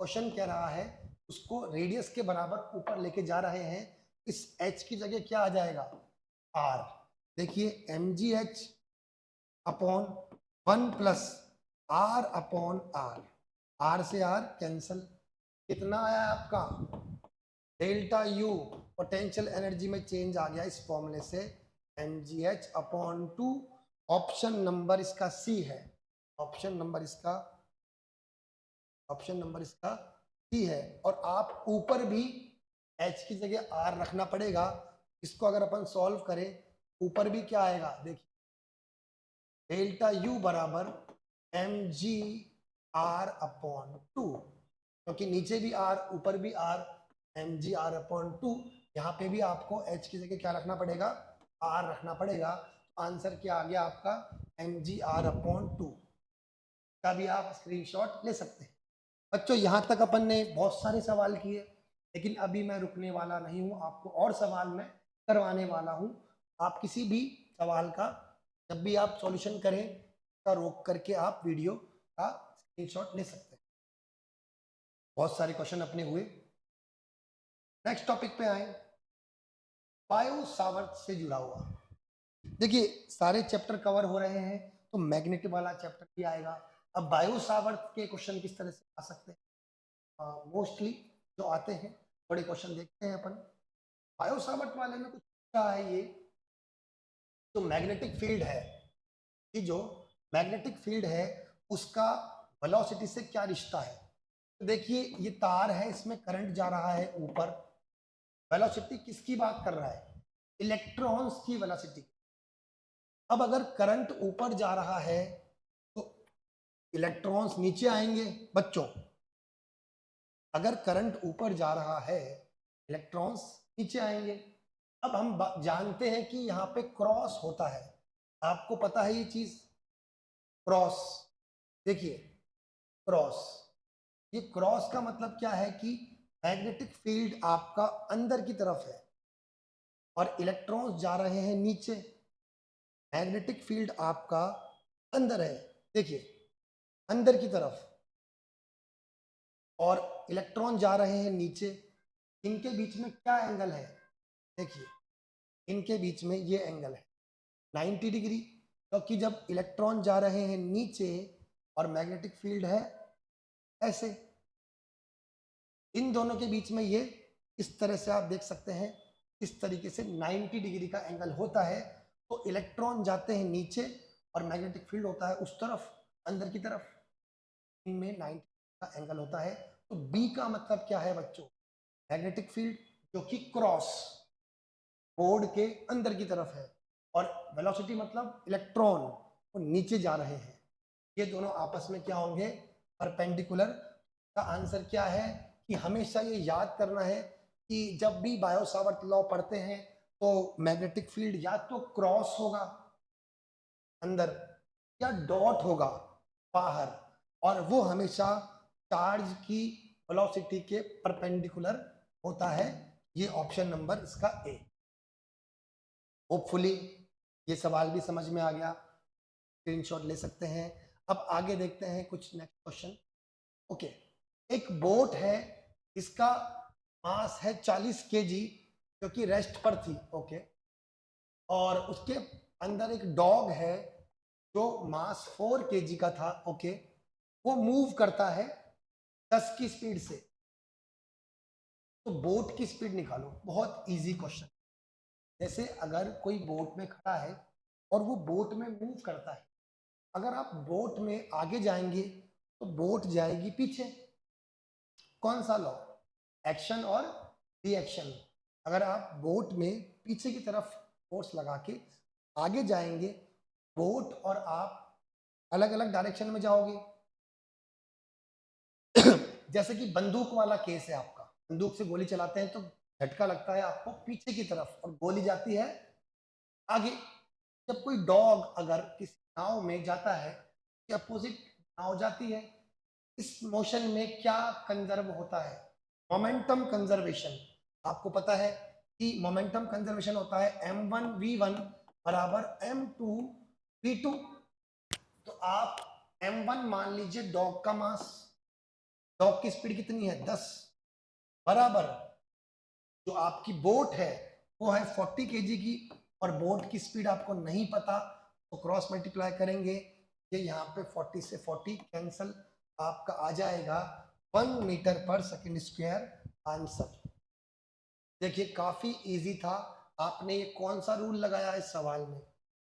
क्वेश्चन कह रहा है उसको रेडियस के बराबर ऊपर लेके जा रहे हैं, इस h की जगह क्या आ जाएगा, r। देखिए mgh upon 1 plus r upon r, r से r कैंसल, कितना आया आपका डेल्टा यू, पोटेंशियल एनर्जी में चेंज आ गया इस फॉर्मूले से mgh अपॉन 2। ऑप्शन नंबर इसका सी है, ऑप्शन नंबर इसका सी है। और आप ऊपर भी h की जगह r रखना पड़ेगा। इसको अगर अपन सॉल्व करें ऊपर भी क्या आएगा, देखिए डेल्टा यू बराबर mg r अपॉन 2, क्योंकि नीचे भी r ऊपर भी r, mg r अपॉन 2। यहाँ पे भी आपको h की जगह क्या रखना पड़ेगा, r रखना पड़ेगा। आंसर क्या आ गया आपका mg r अपॉन 2 का भी आप स्क्रीनशॉट ले सकते हैं। बच्चों यहाँ तक अपन ने बहुत सारे सवाल किए, लेकिन अभी मैं रुकने वाला नहीं हूँ, आपको और सवाल मैं करवाने वाला हूँ। आप किसी भी सवाल का जब भी आप सॉल्यूशन करें का रोक करके आप वीडियो का स्क्रीनशॉट ले सकते हैं। बहुत सारे क्वेश्चन अपने हुए। नेक्स्ट टॉपिक पे आए, बायो सावर्ट से जुड़ा हुआ। देखिए सारे चैप्टर कवर हो रहे हैं तो मैग्नेटिक वाला चैप्टर भी आएगा। अब बायो सावर्ट के क्वेश्चन किस तरह से आ सकते हैं, मोस्टली जो आते हैं बड़े क्वेश्चन देखते हैं अपन। बायो सावर्ट वाले में कुछ क्या है, ये जो मैग्नेटिक फील्ड है, कि जो मैग्नेटिक फील्ड है उसका वेलोसिटी से क्या रिश्ता है। तो देखिए ये तार है, इसमें करंट जा रहा है ऊपर, वेलोसिटी किसकी बात कर रहा है, इलेक्ट्रॉन्स की वेलोसिटी। अब अगर करंट ऊपर जा रहा है तो इलेक्ट्रॉन्स नीचे आएंगे बच्चों। अगर करंट ऊपर जा रहा है इलेक्ट्रॉन्स नीचे आएंगे। अब हम जानते हैं कि यहाँ पे क्रॉस होता है, आपको पता है ये चीज, क्रॉस। देखिए क्रॉस, ये क्रॉस का मतलब क्या है कि मैग्नेटिक फील्ड आपका अंदर की तरफ है और इलेक्ट्रॉन्स जा रहे हैं नीचे। मैग्नेटिक फील्ड आपका अंदर है, देखिए अंदर की तरफ, और इलेक्ट्रॉन जा रहे हैं नीचे। इनके बीच में क्या एंगल है, देखिए इनके बीच में ये एंगल है 90 डिग्री, क्योंकि जब इलेक्ट्रॉन जा रहे हैं नीचे और मैग्नेटिक फील्ड है ऐसे, इन दोनों के बीच में ये इस तरह से आप देख सकते हैं, इस तरीके से 90 डिग्री का एंगल होता है। तो इलेक्ट्रॉन जाते हैं नीचे और मैग्नेटिक फील्ड होता है उस तरफ, अंदर की तरफ। इनमें 90 का एंगल होता है। तो बी का मतलब क्या है बच्चों? मैग्नेटिक फील्ड जो कि क्रॉस बोर्ड के अंदर की तरफ है, और वेलोसिटी मतलब इलेक्ट्रॉन वो नीचे जा रहे हैं, ये दोनों आपस में क्या होंगे? परपेंडिकुलर। का आंसर क्या है कि हमेशा ये याद करना है कि जब भी बायो सावर्ट लॉ पढ़ते हैं तो मैग्नेटिक फील्ड या तो क्रॉस होगा अंदर या डॉट होगा बाहर, और वो हमेशा चार्ज की वेलोसिटी के परपेंडिकुलर होता है। ये ऑप्शन नंबर इसका ए। होपफुली ये सवाल भी समझ में आ गया, स्क्रीनशॉट ले सकते हैं। अब आगे देखते हैं कुछ नेक्स्ट क्वेश्चन। ओके, एक बोट है, इसका मास है 40 केजी, जो कि रेस्ट पर थी। ओके, और उसके अंदर एक डॉग है जो मास 4 केजी का था। ओके, वो मूव करता है 10 की स्पीड से। तो बोट की स्पीड निकालो। बहुत इजी क्वेश्चन। जैसे अगर कोई बोट में खड़ा है और वो बोट में मूव करता है, अगर आप बोट में आगे जाएंगे तो बोट जाएगी पीछे। कौन सा लॉ? एक्शन और रिएक्शन। अगर आप बोट में पीछे की तरफ फोर्स लगा के आगे जाएंगे, बोट और आप अलग अलग डायरेक्शन में जाओगे। जैसे कि बंदूक वाला केस है आपका, बंदूक से गोली चलाते हैं तो झटका लगता है आपको पीछे की तरफ और गोली जाती है आगे। जब कोई डॉग अगर किसी नाव में जाता है, अपोजिट नाव जाती है, इस मोशन में क्या कंजर्व होता है? Momentum conservation. आपको पता है कि मोमेंटम कंजर्वेशन होता है m1v1 बराबर m2v2। तो आप m1 मान लीजिए डॉग का मास, डॉग की स्पीड कितनी है 10, बराबर जो आपकी बोट है वो है 40 केजी की, और बोट की स्पीड आपको नहीं पता तो क्रॉस मल्टीप्लाई करेंगे, ये यहाँ पे 40 से 40 कैंसल, आपका आ जाएगा 1 मीटर पर सेकंड स्क्वायर आंसर। देखिए काफी इजी था। आपने ये कौन सा रूल लगाया इस सवाल में?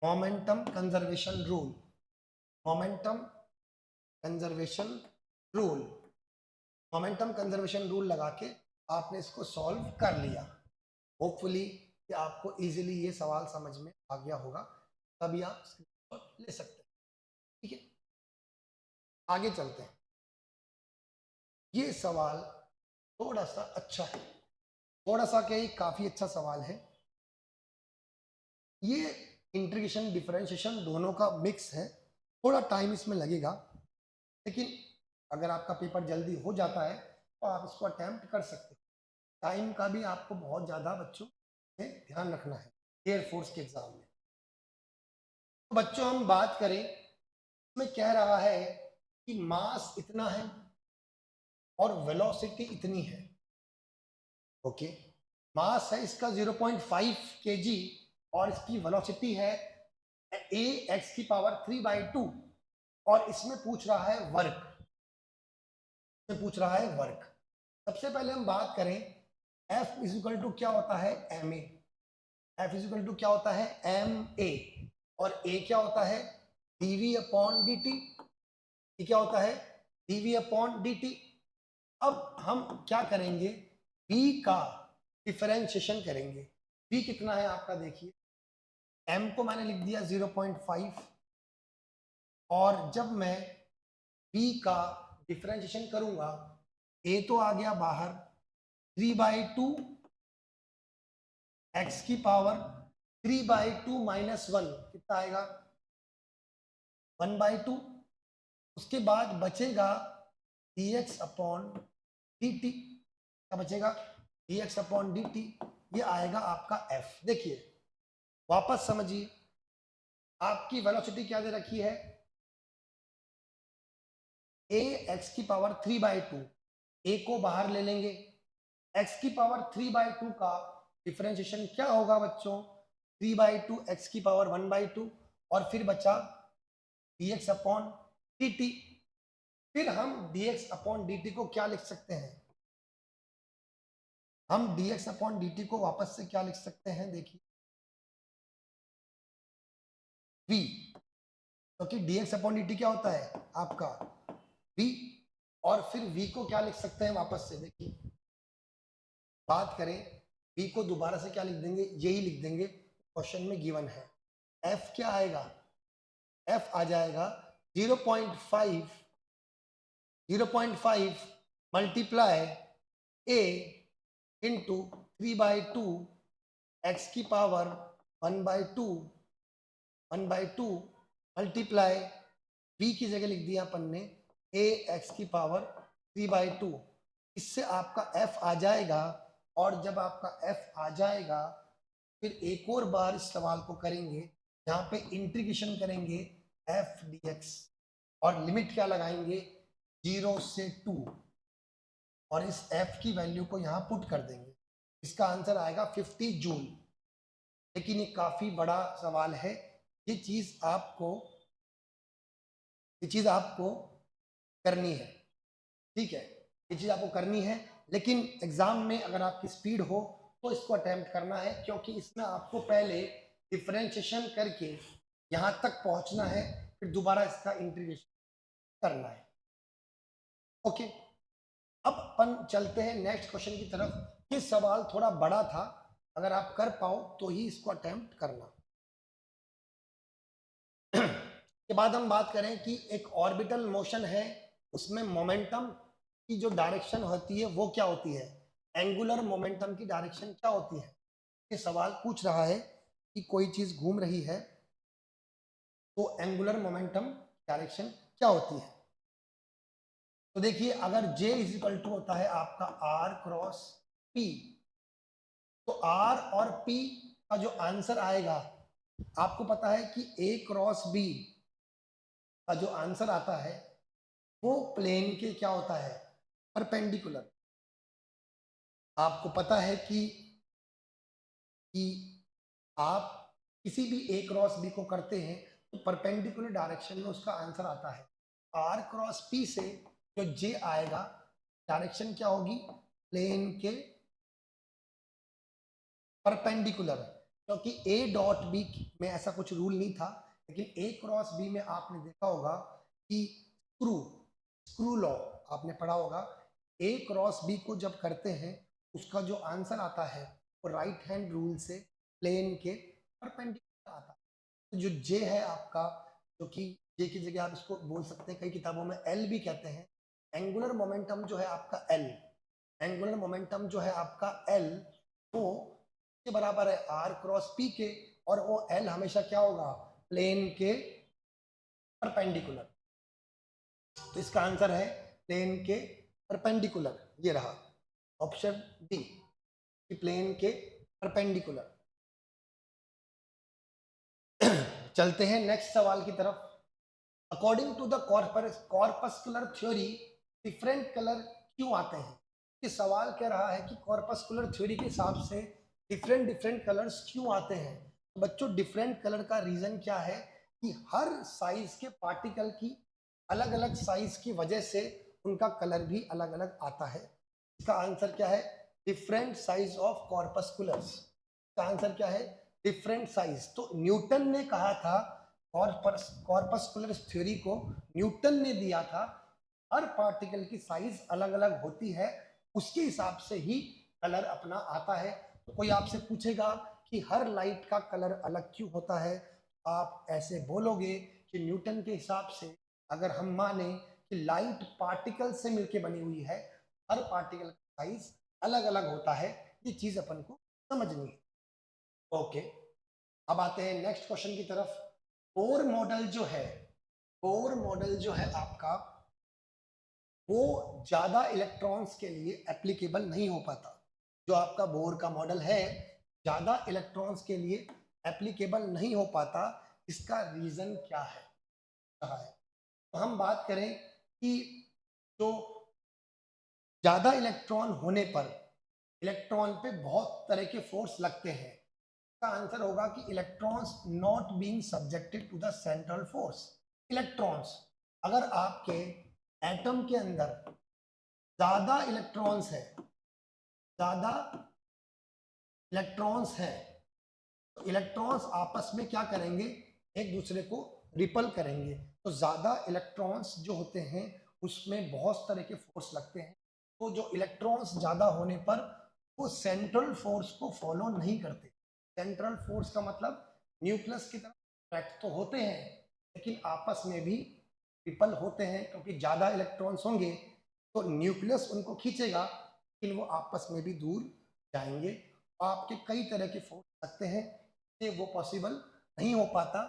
Momentum conservation rule. Momentum conservation rule, momentum conservation rule लगा के आपने इसको सॉल्व कर लिया। होपफुली कि आपको इजीली ये सवाल समझ में आ गया होगा, तभी आप स्क्रीनशॉट ले सकते हैं। ठीक है, आगे चलते हैं। ये सवाल थोड़ा सा अच्छा है, थोड़ा सा क्या, काफी अच्छा सवाल है। ये इंटीग्रेशन डिफरेंशिएशन दोनों का मिक्स है, थोड़ा टाइम इसमें लगेगा, लेकिन अगर आपका पेपर जल्दी हो जाता है तो आप इसको अटेम्प्ट कर सकते हैं। टाइम का भी आपको बहुत ज़्यादा बच्चों में ध्यान रखना है एयरफोर्स के एग्जाम में। तो बच्चों हम बात करें, इसमें कह रहा है कि मास इतना है और वेलोसिटी इतनी है। ओके, मास है इसका 0.5 kg और इसकी वेलोसिटी है a x की पावर 3/2, और इसमें पूछ रहा है वर्क, इसमें पूछ रहा है वर्क। सबसे पहले हम बात करें, F इज इक्वल टू क्या होता है ma, F is equal to क्या होता है ma, और a क्या होता है dv अपॉन dt, ये क्या होता है dv अपॉन dt। अब हम क्या करेंगे, v का डिफरेंशिएशन करेंगे। v कितना है आपका, देखिए m को मैंने लिख दिया 0.5, और जब मैं v का डिफरेंशिएशन करूंगा, a तो आ गया बाहर 3/2 x की पावर 3/2 माइनस 1 कितना आएगा 1/2। उसके बाद बचेगा dx अपॉन dt, क्या बचेगा dx अपॉन dt, ये आएगा आपका f। देखिए वापस समझिए, आपकी वेलोसिटी क्या दे रखी है a x की पावर 3/2, a को बाहर ले लेंगे, x की पावर 3/2 का डिफरेंशिएशन क्या होगा बच्चों 3/2 x की पावर 1/2, और फिर बचा dx अपॉन dt। फिर हम dx अपॉन dt को क्या लिख सकते हैं, हम dx अपॉन dt को वापस से क्या लिख सकते हैं, देखिए v, क्योंकि dx अपॉन dt क्या होता है आपका v, और फिर v को क्या लिख सकते हैं वापस से, देखिए बात करें v को दोबारा से क्या लिख देंगे, यही लिख देंगे क्वेश्चन में गिवन है। f क्या आएगा, f आ जाएगा 0.5 मल्टीप्लाई a इंटू 3/2 x की पावर 1/2 मल्टीप्लाई v की जगह लिख दिया अपन ने a x की पावर 3/2। इससे आपका f आ जाएगा, और जब आपका f आ जाएगा फिर एक और बार इस सवाल को करेंगे, यहाँ पे इंटीग्रेशन करेंगे f dx, और लिमिट क्या लगाएंगे 0 से 2, और इस f की वैल्यू को यहाँ पुट कर देंगे। इसका आंसर आएगा 50 जूल। लेकिन ये काफी बड़ा सवाल है, ये चीज आपको करनी है, ठीक है, ये चीज आपको करनी है। लेकिन एग्जाम में अगर आपकी स्पीड हो तो इसको अटेम्प्ट करना है, क्योंकि इसमें आपको पहले डिफरेंशिएशन करके यहां तक पहुंचना है, फिर दोबारा इसका इंटीग्रेशन करना है। ओके, अब अपन चलते हैं नेक्स्ट क्वेश्चन की तरफ। ये सवाल थोड़ा बड़ा था, अगर आप कर पाओ तो ही इसको अटेम्प्ट करना। के बाद हम बात करें कि एक ऑर्बिटल मोशन है, उसमें मोमेंटम की जो डायरेक्शन होती है वो क्या होती है, एंगुलर मोमेंटम की डायरेक्शन क्या होती है। ये सवाल पूछ रहा है कि कोई चीज घूम रही है तो एंगुलर मोमेंटम डायरेक्शन क्या होती है। तो देखिए, अगर J इजिकल टू होता है आपका R क्रॉस P, तो R और P का जो आंसर आएगा, आपको पता है कि A क्रॉस B का जो आंसर आता है वो प्लेन के क्या होता है, परपेंडिकुलर। आपको पता है कि आप किसी भी A क्रॉस B को करते हैं तो परपेंडिकुलर डायरेक्शन में उसका आंसर आता है। R क्रॉस P से जो J आएगा, डायरेक्शन क्या होगी, प्लेन के परपेंडिकुलर। क्योंकि A डॉट B में ऐसा कुछ रूल नहीं था, लेकिन A क्रॉस B में आपने देखा होगा कि स्क्रू लॉ आपने पढ़ा होगा। A क्रॉस B को जब करते हैं उसका जो आंसर आता है वो राइट हैंड रूल से प्लेन के परपेंडिकुलर आता है। तो जो J है आपका, जो कि J की जगह आप इसको बोल सकते हैं, कई किताबों में L भी कहते हैं। एंगुलर मोमेंटम जो है आपका L, एंगुलर मोमेंटम जो है आपका L, वो के बराबर है R क्रॉस P के, और वो L हमेशा क्या होगा, प्लेन के परपेंडिकुलर। तो इसका आंसर है प्लेन के परपेंडिकुलर, ये रहा ऑप्शन डी कि प्लेन के परपेंडिकुलर। चलते हैं नेक्स्ट सवाल की तरफ। According to the corpuscular theory different colour क्यों आते हैं। ये सवाल कह रहा है कि कॉर्पस्कुलर थ्योरी के हिसाब से डिफरेंट कलर्स क्यों आते हैं। तो बच्चों, डिफरेंट कलर का रीजन क्या है कि हर साइज के पार्टिकल की अलग अलग साइज की वजह से उनका कलर भी अलग अलग आता है। इसका आंसर क्या है, डिफरेंट साइज ऑफ कॉर्पस्कुलर्स। इसका आंसर क्या है, डिफरेंट साइज। तो न्यूटन ने कहा था, कॉर्पस्कुलर थ्योरी को न्यूटन ने दिया था, हर पार्टिकल की साइज अलग अलग होती है, उसके हिसाब से ही कलर अपना आता है। तो कोई आपसे पूछेगा कि हर लाइट का कलर अलग क्यों होता है, आप ऐसे बोलोगे कि न्यूटन के हिसाब से अगर हम माने कि लाइट पार्टिकल से मिलकर बनी हुई है, हर पार्टिकल का साइज अलग अलग होता है। ये चीज अपन को समझनी है। ओके, अब आते हैं नेक्स्ट क्वेश्चन की तरफ। बोर मॉडल जो है आपका, वो ज्यादा इलेक्ट्रॉन्स के लिए एप्लीकेबल नहीं हो पाता। जो आपका बोर का मॉडल है ज्यादा इलेक्ट्रॉन्स के लिए एप्लीकेबल नहीं हो पाता। इसका रीजन क्या है, तो हम बात करें कि जो ज्यादा इलेक्ट्रॉन होने पर इलेक्ट्रॉन पे बहुत तरह के फोर्स लगते हैं। इसका आंसर होगा कि electrons not being subjected to the central force. Electrons, अगर आपके एटम के अंदर ज्यादा इलेक्ट्रॉन्स है, तो इलेक्ट्रॉन्स आपस में क्या करेंगे, एक दूसरे को रिपल करेंगे। तो ज्यादा इलेक्ट्रॉन्स जो होते हैं उसमें बहुत तरह के फोर्स लगते हैं। तो जो इलेक्ट्रॉन्स ज़्यादा होने पर वो सेंट्रल फोर्स को फॉलो नहीं करते। सेंट्रल फोर्स का मतलब न्यूक्लियस की तरफ अट्रैक्ट तो होते हैं, लेकिन आपस में भी रिपल होते हैं, क्योंकि ज़्यादा इलेक्ट्रॉन्स होंगे तो न्यूक्लियस उनको खींचेगा, लेकिन वो आपस में भी दूर जाएंगे। आपके कई तरह के फोर्स लगते हैं, ये वो पॉसिबल नहीं हो पाता।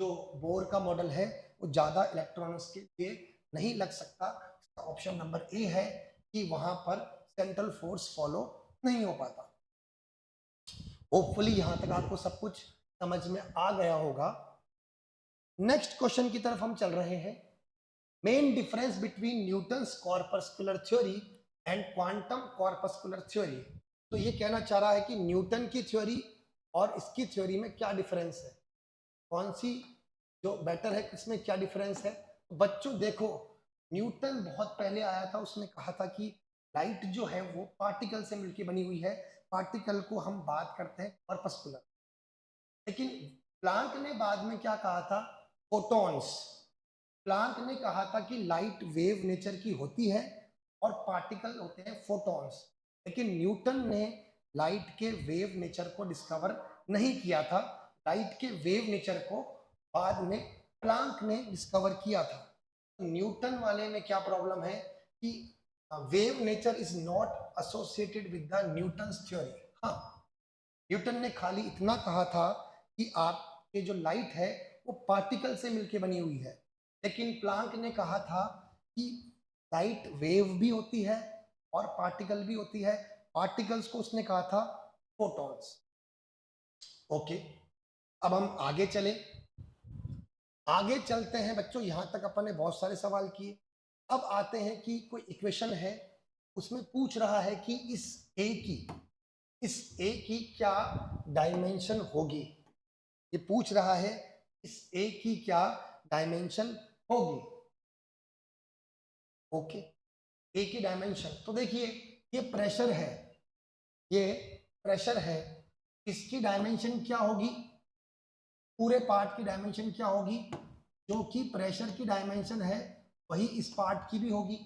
जो बोर का मॉडल है वो ज़्यादा इलेक्ट्रॉन्स के लिए नहीं लग सकता। इसका ऑप्शन नंबर ए है कि वहां पर सेंट्रल फोर्स फॉलो नहीं हो पाता। होपफुली यहां तक आपको सब कुछ समझ में आ गया होगा। नेक्स्ट क्वेश्चन की तरफ हम चल रहे हैं। Main difference between Newton's corpuscular theory and quantum corpuscular theory. तो ये कहना चाह रहा है कि न्यूटन की थ्योरी और इसकी थ्योरी में क्या डिफरेंस है, कौन सी जो बेटर है, किसमें क्या डिफरेंस है। तो बच्चों देखो, न्यूटन बहुत पहले आया था, उसने कहा था कि लाइट जो है वो पार्टिकल से मिलकर बनी हुई है। पार्टिकल को हम बात करते हैं कॉर्पस्कुलर। लेकिन प्लांक ने बाद में क्या कहा था, फोटॉन्स। प्लांक ने कहा था कि लाइट वेव नेचर की होती है और पार्टिकल होते हैं फोटॉन्स। लेकिन न्यूटन ने लाइट के वेव नेचर को डिस्कवर नहीं किया था। लाइट के वेव नेचर को बाद में प्लांक ने डिस्कवर किया था। न्यूटन वाले में क्या प्रॉब्लम है कि wave nature is not associated with the Newton's theory. हाँ, न्यूटन ने खाली इतना कहा था कि आपके जो लाइट है वो पार्टिकल से मिलकर बनी हुई है। लेकिन प्लांक ने कहा था कि लाइट वेव भी होती है और पार्टिकल भी होती है। पार्टिकल्स को उसने कहा था फोटॉन्स। ओके, अब हम आगे चले। आगे चलते हैं बच्चों, यहां तक अपन ने बहुत सारे सवाल किए। अब आते हैं कि कोई इक्वेशन है, उसमें पूछ रहा है कि इस ए की क्या डायमेंशन होगी। ये पूछ रहा है इस ए की क्या डायमेंशन होगी। ओके, ए की डायमेंशन, तो देखिए ये प्रेशर है, ये प्रेशर है, इसकी डायमेंशन क्या होगी, पूरे पार्ट की डायमेंशन क्या होगी, जो कि प्रेशर की डायमेंशन है वही इस पार्ट की भी होगी।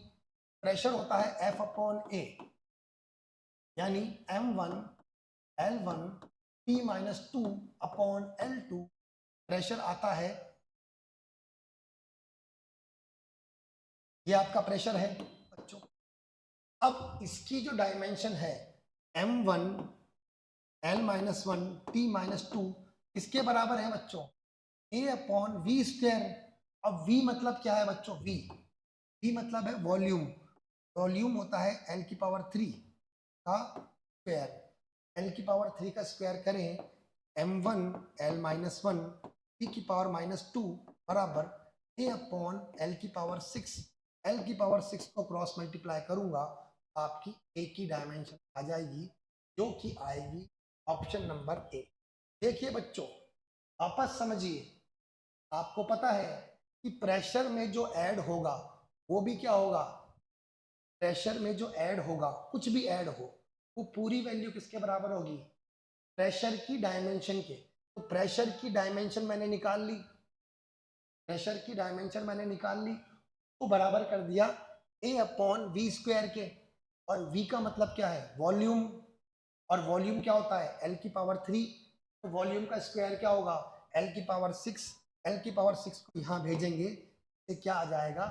प्रेशर होता है F अपॉन ए, यानी M1 L1 T-2 upon L2। Pressure आता है, ये आपका प्रेशर है बच्चों। अब इसकी जो डायमेंशन है M1 L-1 T-2 इसके बराबर है बच्चों A अपॉन वी स्क्वायर। अब V मतलब क्या है बच्चों, V मतलब है वॉल्यूम। वॉल्यूम होता है L3 का स्क्वायर। L3 का स्क्वायर करें M1 L-1 T-2 बराबर A अपॉन L6। L6 को क्रॉस मल्टीप्लाई करूंगा, आपकी A की डायमेंशन आ जाएगी, जो कि आएगी ऑप्शन नंबर ए। देखिए बच्चों, वापस समझिए, आपको पता है कि प्रेशर में जो ऐड होगा वो भी क्या होगा, प्रेशर में जो ऐड होगा, कुछ भी ऐड हो, वो पूरी वैल्यू किसके बराबर होगी, प्रेशर की डायमेंशन के। तो प्रेशर की डायमेंशन मैंने निकाल ली, प्रेशर की डायमेंशन मैंने निकाल ली, तो बराबर कर दिया ए अपॉन वी स्क्वायर के। और वी का मतलब क्या है, वॉल्यूम। और वॉल्यूम क्या होता है L3। तो वॉल्यूम का स्क्वायर क्या होगा L6। L6 को यहाँ भेजेंगे तो क्या आ जाएगा,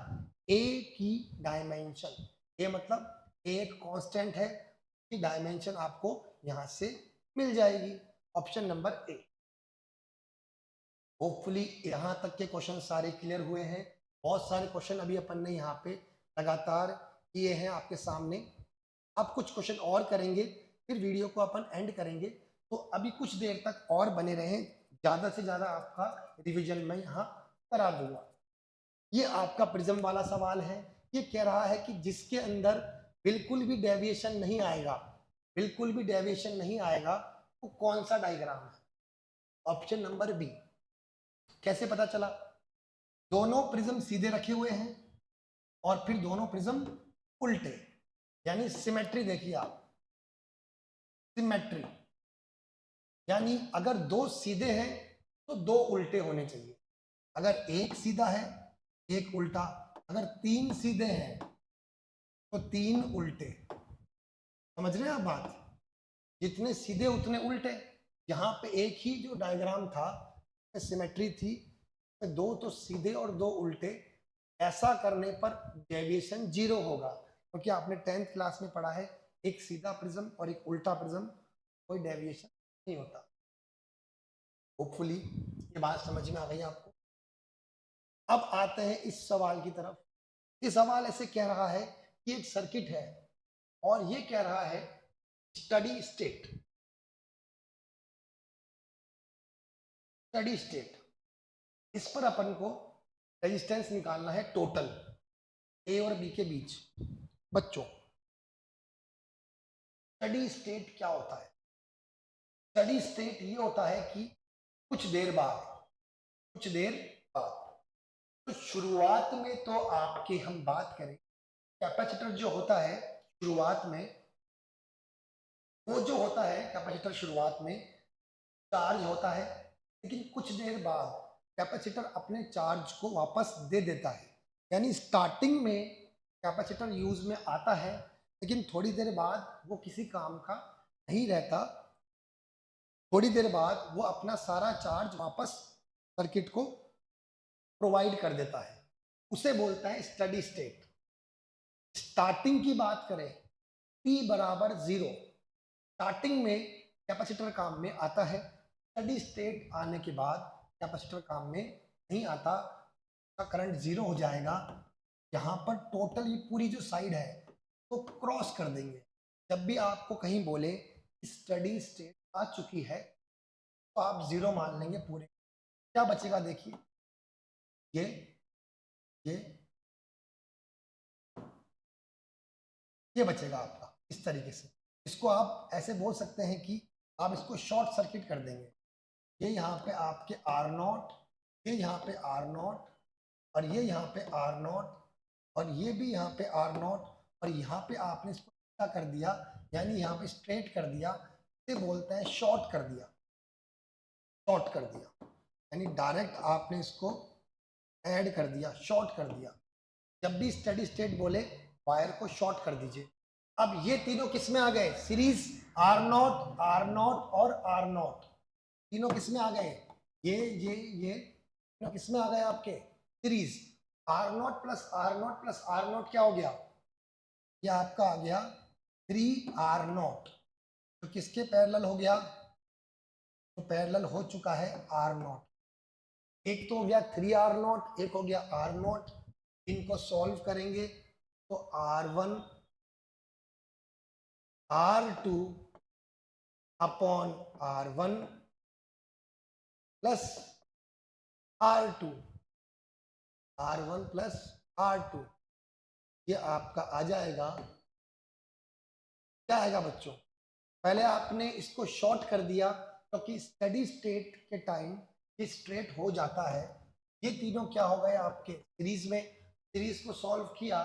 ए की डायमेंशन। ए मतलब ए एक कांस्टेंट है, कि डायमेंशन आपको यहाँ से मिल जाएगी, ऑप्शन नंबर ए। होपफुली यहाँ तक के क्वेश्चन सारे क्लियर हुए हैं। बहुत सारे क्वेश्चन अभी अपन ने यहाँ पे लगातार किए हैं आपके सामने। अब कुछ क्वेश्चन और करेंगे, फिर वीडियो को अपन एंड करेंगे। तो अभी कुछ देर तक और बने रहें, ज़्यादा से ज़्यादा आपका रिवीजन मैं यहाँ करा दूंगा। ये आपका प्रिज्म वाला सवाल है। ये कह रहा है कि जिसके अंदर बिल्कुल भी डेविएशन नहीं आएगा, बिल्कुल भी डेविएशन नहीं आएगा, वो कौन सा डायग्राम है, ऑप्शन नंबर बी। कैसे पता चला, दोनों प्रिज्म सीधे रखे हुए हैं और फिर दोनों प्रिज्म उल्टे, यानी सिमेट्री। देखिए आप, सिमेट्री यानी अगर दो सीधे हैं तो दो उल्टे होने चाहिए। अगर एक सीधा है एक उल्टा, अगर 3 सीधे हैं तो 3 उल्टे। समझ रहे हैं आप बात? जितने सीधे उतने उल्टे। यहाँ पे एक ही जो डायग्राम था, सिमेट्री थी, 2 तो सीधे और 2 उल्टे। ऐसा करने पर डेविएशन 0 होगा, क्योंकि आपने 10th क्लास में पढ़ा है एक सीधा प्रिज्म और एक उल्टा प्रिज्म, कोई डेविएशन नहीं होता। होपफुली ये बात समझ में आ गई आपको। अब आते हैं इस सवाल की तरफ। ये सवाल ऐसे कह रहा है कि एक सर्किट है और ये कह रहा है स्टडी स्टेट। स्टडी स्टेट, इस पर अपन को रेजिस्टेंस निकालना है टोटल ए और बी के बीच। बच्चों, स्टडी स्टेट क्या होता है? स्टडी स्टेट ये होता है कि कुछ देर बाद तो शुरुआत में तो आपके हम बात करें, कैपेसिटर जो होता है शुरुआत में, वो जो होता है कैपेसिटर शुरुआत में चार्ज होता है, लेकिन कुछ देर बाद कैपेसिटर अपने चार्ज को वापस दे देता है। यानी स्टार्टिंग में कैपेसिटर यूज में आता है, लेकिन थोड़ी देर बाद वो किसी काम का नहीं रहता। थोड़ी देर बाद वो अपना सारा चार्ज वापस सर्किट को प्रोवाइड कर देता है, उसे बोलता है स्टडी स्टेट। स्टार्टिंग की बात करें, T बराबर 0, स्टार्टिंग में कैपेसिटर काम में आता है। स्टडी स्टेट आने के बाद कैपेसिटर काम में नहीं आता, का करंट 0 हो जाएगा। यहाँ पर टोटल ये पूरी जो साइड है तो क्रॉस कर देंगे। जब भी आपको कहीं बोले स्टडी स्टेट आ चुकी है तो आप 0 मान लेंगे पूरे। क्या बचेगा देखिए, ये ये बचेगा आपका इस तरीके से। इसको आप ऐसे बोल सकते हैं कि आप इसको शॉर्ट सर्किट कर देंगे। ये यहाँ पे आपके R0, ये यहाँ पे R0, और ये यहाँ पे R0, और ये भी यहाँ पे R0, और यहाँ पे आपने इसको क्या कर दिया, यानी यहाँ पे स्ट्रेट कर दिया। इसे बोलते हैं शॉर्ट कर दिया, शॉर्ट कर दिया, यानी डायरेक्ट आपने इसको ऐड कर दिया, शॉर्ट कर दिया। जब भी स्टडी स्टेट बोले वायर को शॉर्ट कर दीजिए। अब ये तीनों किस में आ गए? सीरीज R0, R0 और R0, तीनों किस में आ गए? ये तीनों किस में आ गए आपके? Series. R0 plus R0 plus R0 क्या हो गया? ये आपका आ गया 3R0। तो किसके पैरेलल हो गया? तो पैरेलल हो चुका है R0। एक तो हो गया 3R0, एक हो गया R0। इनको सॉल्व करेंगे तो R1 R2 upon R1 plus R2, R1 plus R2, ये आपका आ जाएगा। क्या आएगा बच्चों? पहले आपने इसको शॉर्ट कर दिया क्योंकि स्टडी स्टेट के टाइम ये स्ट्रेट हो जाता है। ये तीनों क्या हो गए आपके सीरीज में। सीरीज को सॉल्व किया,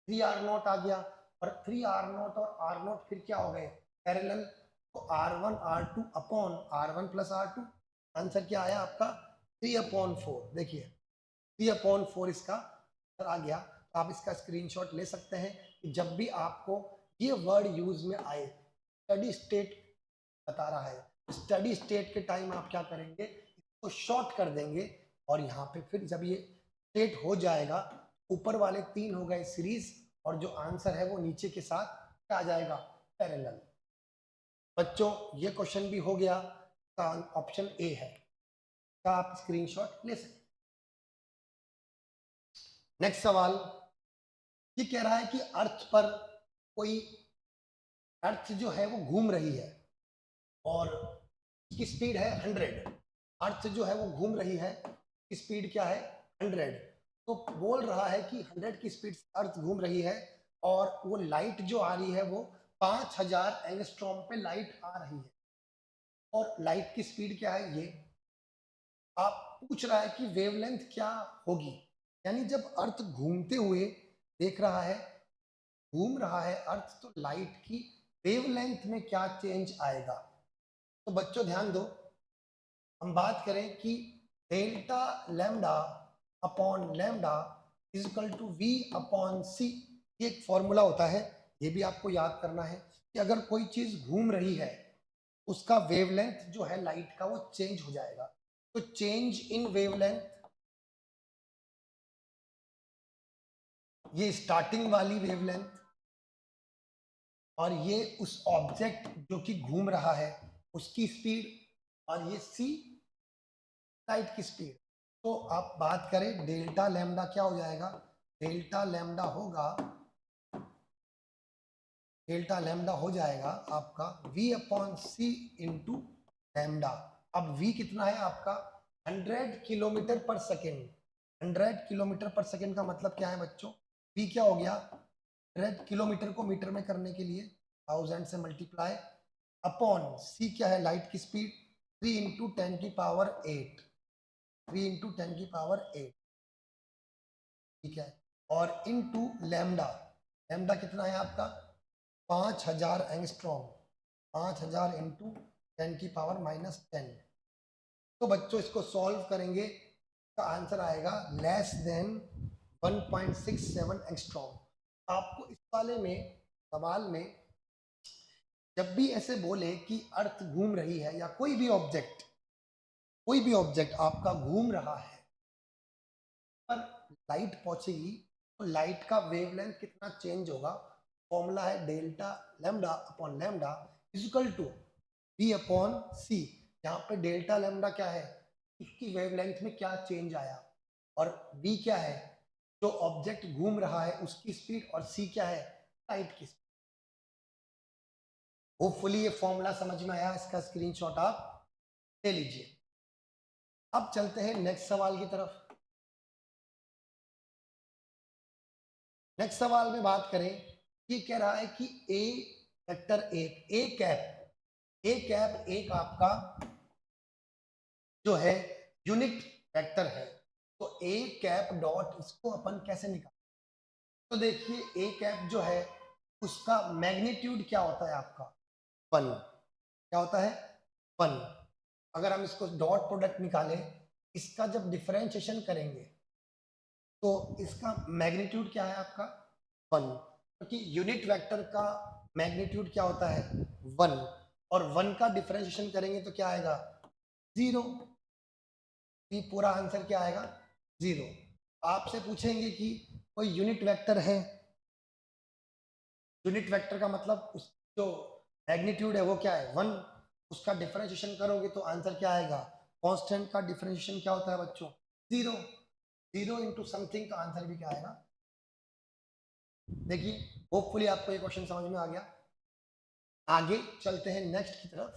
3R0 आ गया, और 3R0 और R0 फिर क्या हो गए? पैरेलल। तो R1 R2 upon R1 plus R2, answer क्या आया आपका? 3/4। देखिए 3/4 इसका आ गया। तो आप इसका स्क्रीनशॉट ले सकते हैं कि जब भी आपको ये वर्ड यूज में आए, स्टडी स्टेट बता रहा है, स्टडी स्टेट के टाइम आप क्या करेंगे? इसको शॉर्ट कर देंगे, और यहाँ पे फिर जब ये स्टेट हो जाएगा, ऊपर वाले 3 हो गए सीरीज, और जो आंसर है वो नीचे के साथ क्या आ जाएगा? पैरेलल। बच्चों ये क्वेश्चन भी हो गया, ऑप्शन ए है, का आप स्क्रीनशॉट ले सकते। नेक्स्ट सवाल ये कह रहा है कि अर्थ पर कोई, अर्थ जो है वो घूम रही है और इसकी स्पीड है 100। अर्थ जो है वो घूम रही है, स्पीड क्या है? 100। तो बोल रहा है कि 100 की स्पीड से अर्थ घूम रही है, और वो लाइट जो आ रही है वो 5000 एंगस्ट्रॉम पे लाइट आ रही है, और लाइट की स्पीड क्या है? ये आप पूछ रहा है कि वेवलेंथ क्या होगी। यानी जब अर्थ घूमते हुए देख रहा है, घूम रहा है अर्थ, तो लाइट की वेवलेंथ में क्या चेंज आएगा? तो बच्चों ध्यान दो, हम बात करें कि delta lambda upon lambda is equal to v upon c। ये एक फॉर्मूला होता है, ये भी आपको याद करना है कि अगर कोई चीज घूम रही है उसका वेवलेंथ जो है लाइट का वो चेंज हो जाएगा। तो चेंज इन वेवलेंथ, ये स्टार्टिंग वाली वेवलेंथ और ये उस ऑब्जेक्ट जो कि घूम रहा है उसकी स्पीड, और ये c लाइट की स्पीड। तो आप बात करें डेल्टा लैम्डा क्या हो जाएगा, डेल्टा लैम्डा होगा, डेल्टा लैम्डा हो जाएगा आपका v अपॉन सी इंटू लैम्डा। अब v कितना है आपका 100 किलोमीटर पर सेकेंड। 100 किलोमीटर पर सेकेंड का मतलब क्या है बच्चों, v क्या हो गया, 100 किलोमीटर को मीटर में करने के लिए 1000 से मल्टीप्लाई, अपॉन c क्या है लाइट की स्पीड 3 इंटू 10 की पावर 8, 3 इंटू 10 की पावर 8, ठीक है, और इंटू लैम्डा। लैम्डा कितना है आपका 5000 एंगस्ट्रॉम, 5000 इंटू 10 की पावर -10। तो बच्चों इसको सॉल्व करेंगे तो आंसर आएगा लेस देन 1.67 एंगस्ट्रॉम। आपको इस वाले में सवाल में जब भी ऐसे बोले कि अर्थ घूम रही है या कोई भी ऑब्जेक्ट, कोई भी ऑब्जेक्ट आपका घूम रहा है पर लाइट पहुंचेगी तो लाइट का वेवलेंथ कितना चेंज होगा, फॉर्मूला है delta lambda upon lambda equal to v upon C. यहाँ पे डेल्टा लैम्डा क्या है, उसकी वेवलेंथ में क्या चेंज आया, और v क्या है जो ऑब्जेक्ट घूम रहा है उसकी स्पीड, और c क्या है लाइट की स्पीड। होपफुली ये फॉर्मूला समझ में आया, इसका स्क्रीनशॉट आप ले लीजिए। अब चलते हैं नेक्स्ट सवाल की तरफ। नेक्स्ट सवाल में बात करें, ये कह रहा है कि ए वेक्टर एक ए कैप एक आपका जो है यूनिट वेक्टर है। तो ए कैप डॉट इसको अपन कैसे निकाल, तो देखिए ए कैप जो है उसका मैग्नीट्यूड क्या होता है आपका 1, क्या होता है 1। अगर हम इसको डॉट प्रोडक्ट निकालें, इसका जब डिफरेंशिएशन करेंगे तो इसका मैग्नीट्यूड क्या है आपका 1, क्योंकि यूनिट वेक्टर का मैग्नीट्यूड क्या होता है 1, और 1 का डिफरेंशिएशन करेंगे तो क्या आएगा 0। ये पूरा आंसर क्या आएगा 0। आपसे पूछेंगे कि कोई यूनिट वेक्टर है, यूनिट वेक्टर का मतलब उस जो मैग्नीट्यूड है वो क्या है 1, उसका डिफरेंशिएशन करोगे तो आंसर क्या आएगा, कांस्टेंट का डिफरेंशिएशन क्या होता है बच्चों 0, 0 इंटू समथिंग का आंसर भी क्या आएगा। देखिए होपफुली आपको ये क्वेश्चन समझ में आ गया। आगे चलते हैं नेक्स्ट की तरफ।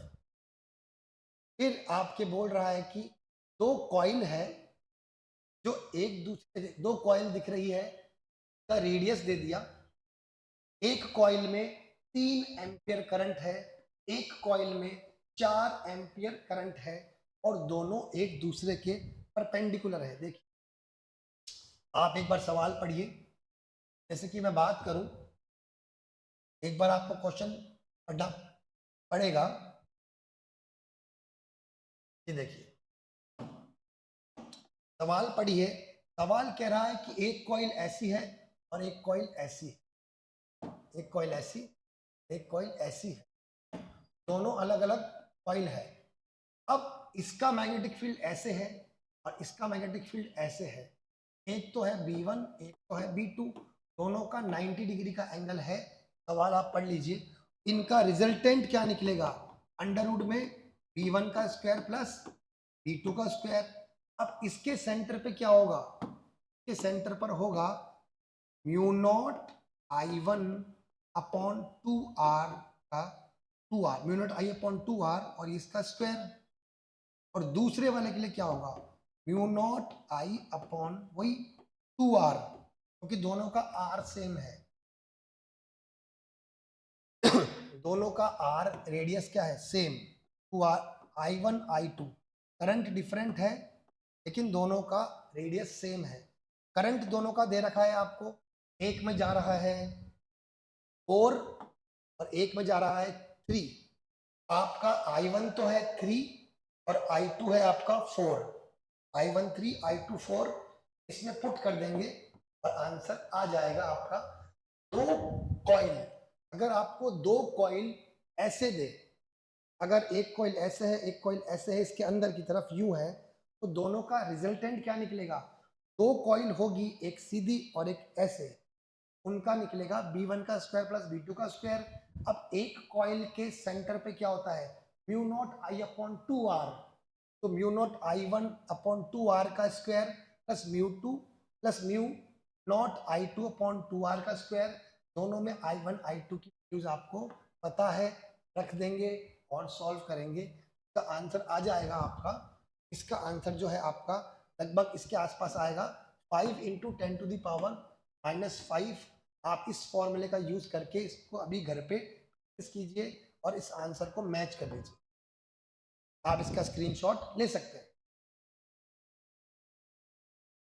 फिर आपके बोल रहा है कि दो कॉइल है जो एक दूसरे, दो कॉइल दिख रही है का रेडियस दे दिया, एक कॉइल में 3 एम्पियर करंट है, एक कॉइल में 4 एम्पियर करंट है, और दोनों एक दूसरे के परपेंडिकुलर है। देखिए आप एक बार सवाल पढ़िए, जैसे कि मैं बात करूं, एक बार आपको क्वेश्चन पढ़ना पड़ेगा। ये देखिए सवाल पढ़िए, सवाल कह रहा है कि एक कॉइल ऐसी है और एक कॉइल ऐसी है, एक कॉइल ऐसी, एक कॉइल ऐसी है, दोनों अलग अलग कॉइल है। अब इसका मैग्नेटिक फील्ड ऐसे है और इसका मैग्नेटिक फील्ड ऐसे है, एक तो है B1 एक तो है B2, दोनों का 90 डिग्री का एंगल है। सवाल आप पढ़ लीजिए, इनका रिजल्टेंट क्या निकलेगा, अंडर रूट में B1 का स्क्वायर प्लस B2 का स्क्वायर। अब इसके सेंटर पे क्या होगा, इसके सेंटर पर होगा mu naught I1 upon 2R का 2R, mu naught I upon 2R और इसका स्क्वायर, और दूसरे वाले के लिए क्या होगा म्यू नॉट I अपॉन वही 2R, क्योंकि दोनों का R सेम है दोनों का R रेडियस क्या है same, 2R, I1 I2 current different है लेकिन दोनों का रेडियस सेम है। करंट दोनों का दे रखा है आपको, एक में जा रहा है 4 और एक में जा रहा है 3। आपका I1 तो है 3 और I2 है आपका 4, I1 3 I2 4, इसमें पुट कर देंगे और आंसर आ जाएगा आपका 2 कॉइल। अगर आपको 2 कॉइल ऐसे दे, अगर एक कॉइल ऐसे है एक कॉइल ऐसे है, इसके अंदर की तरफ यू है, तो दोनों का रिजल्टेंट क्या निकलेगा? 2 कॉइल होगी, एक सीधी और एक ऐसे, उनका निकलेगा B1 का स्क्वायर प्लस B2 का स्क्वायर। अब एक कॉइल के सेंटर पे क्या होता है? Mu not I upon 2r, तो mu naught I1 upon 2r का square plus mu 2 plus mu naught I2 upon 2r का स्क्वायर। दोनों में I1 I2 की वैल्यूज आपको पता है, रख देंगे और सॉल्व करेंगे, इसका आंसर आ जाएगा आपका। इसका आंसर जो है आपका लगभग इसके आसपास आएगा, 5 इंटू 10 टू द पावर -5। आप इस फॉर्मूले का यूज करके इसको अभी घर पे प्रैक्टिस कीजिए और इस आंसर को मैच कर लीजिए। आप इसका स्क्रीनशॉट ले सकते हैं।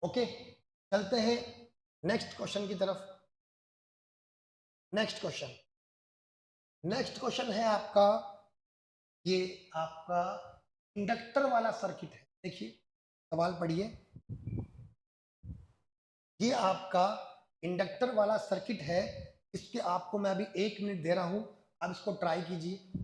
ओके, चलते हैं नेक्स्ट क्वेश्चन की तरफ। नेक्स्ट क्वेश्चन है आपका, ये आपका इंडक्टर वाला सर्किट है। देखिए सवाल पढ़िए, ये आपका इंडक्टर वाला सर्किट है। इसके आपको मैं अभी 1 मिनट दे रहा हूं, आप इसको ट्राई कीजिए।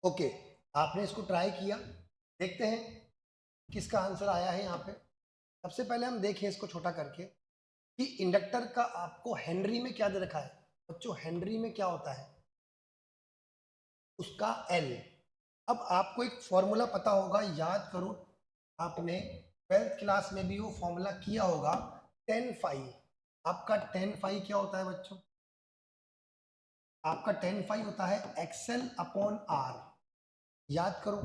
ओके, आपने इसको ट्राई किया, देखते हैं किसका आंसर आया है यहाँ पे। सबसे पहले हम देखें इसको छोटा करके कि इंडक्टर का आपको हेनरी में क्या दे रखा है। बच्चों हेनरी में क्या होता है? उसका एल। अब आपको एक फॉर्मूला पता होगा, याद करो, आपने 12th क्लास में भी वो फॉर्मूला किया होगा, 10 फाई। आपका 10 फाई क्या होता है बच्चों? आपका 10 फाई होता है एक्सएल अपॉन आर। याद करो,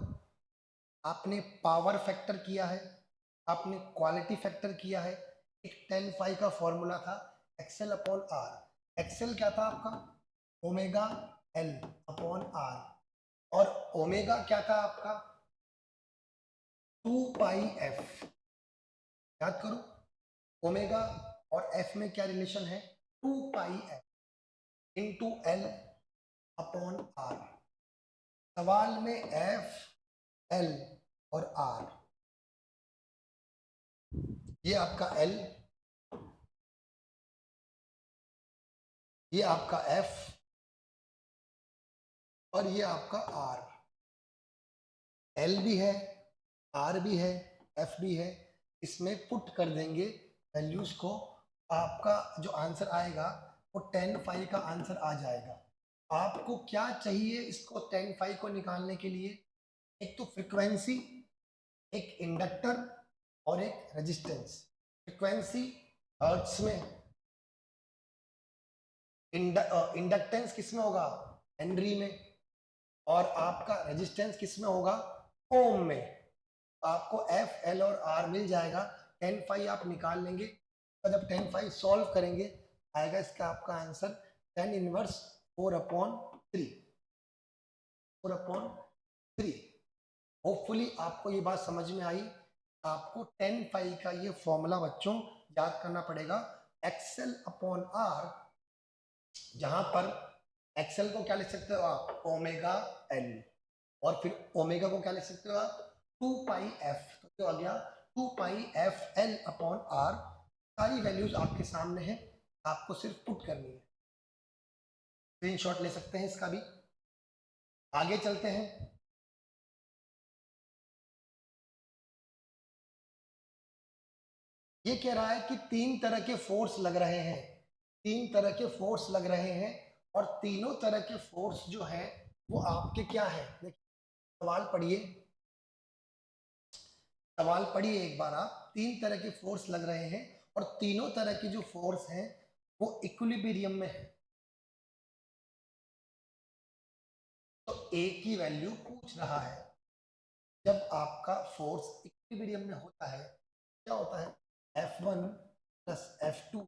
आपने पावर फैक्टर किया है, आपने क्वालिटी फैक्टर किया है। एक 10 फाई का फॉर्मूला था एक्सएल अपॉन आर। एक्सएल क्या था आपका? ओमेगा एल अपॉन आर, और ओमेगा क्या था आपका? 2 पाई एफ। याद करो, ओमेगा और एफ में क्या रिलेशन है? 2 pi F into L upon R. सवाल में एफ, एल और आर, ये आपका एल, ये आपका एफ और ये आपका आर। एल भी है, आर भी है, एफ भी है। इसमें पुट कर देंगे वैल्यूज को, आपका जो आंसर आएगा वो 10 फाई का आंसर आ जाएगा। आपको क्या चाहिए इसको 10 फाई को निकालने के लिए? एक तो फ्रीक्वेंसी, एक इंडक्टर और एक रेजिस्टेंस। फ्रीक्वेंसी हर्ट्ज में, इंडक्टेंस किस में होगा? हेनरी में, और आपका रेजिस्टेंस किस में होगा? ओम में। आपको एफ, एल और आर मिल जाएगा। 10 फाई आप निकाल लेंगे, और जब 10 फाई सॉल्व करेंगे आएगा इसका आपका आंसर 10 इनवर्स 4/3। 4/3। होपफुली आपको ये बात समझ में आई। आपको 10 फाई का ये फॉर्मूला बच्चों याद करना पड़ेगा, एक्सएल अपॉन आर, जहां पर एक्सएल को क्या लिख सकते हो आप? ओमेगा एल, और फिर ओमेगा को क्या लिख सकते हो आप? 2 पाई एफ। तो क्या हो गया? 2 pi F L upon are. सारी वैल्यूज आपके सामने है, आपको सिर्फ पुट करनी है। स्क्रीनशॉट ले सकते हैं इसका भी। आगे चलते हैं। ये कह रहा है कि 3 तरह के फोर्स लग रहे हैं, 3 तरह के फोर्स लग रहे हैं, और तीनों तरह के फोर्स जो है वो आपके क्या है? देखिए सवाल पढ़िए, सवाल पढ़िए एक बार आप। 3 तरह के फोर्स लग रहे हैं और तीनों तरह की जो फोर्स हैं वो इक्विलिब्रियम में है। ए की वैल्यू पूछ रहा है। जब आपका फोर्स इक्विलिब्रियम में होता है क्या होता है, F1 plus F2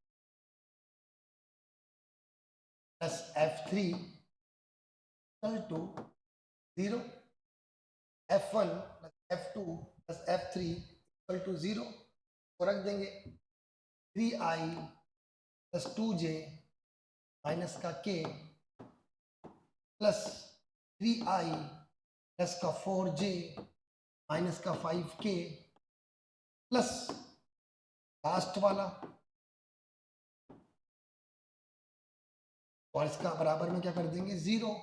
plus F3 equal to 0। F1 plus F2 plus F3 equal to 0 को रख देंगे। 3i प्लस 2j माइनस का k प्लस 3i प्लस का 4j माइनस का 5k प्लस लास्ट वाला और इसका बराबर में क्या कर देंगे 0।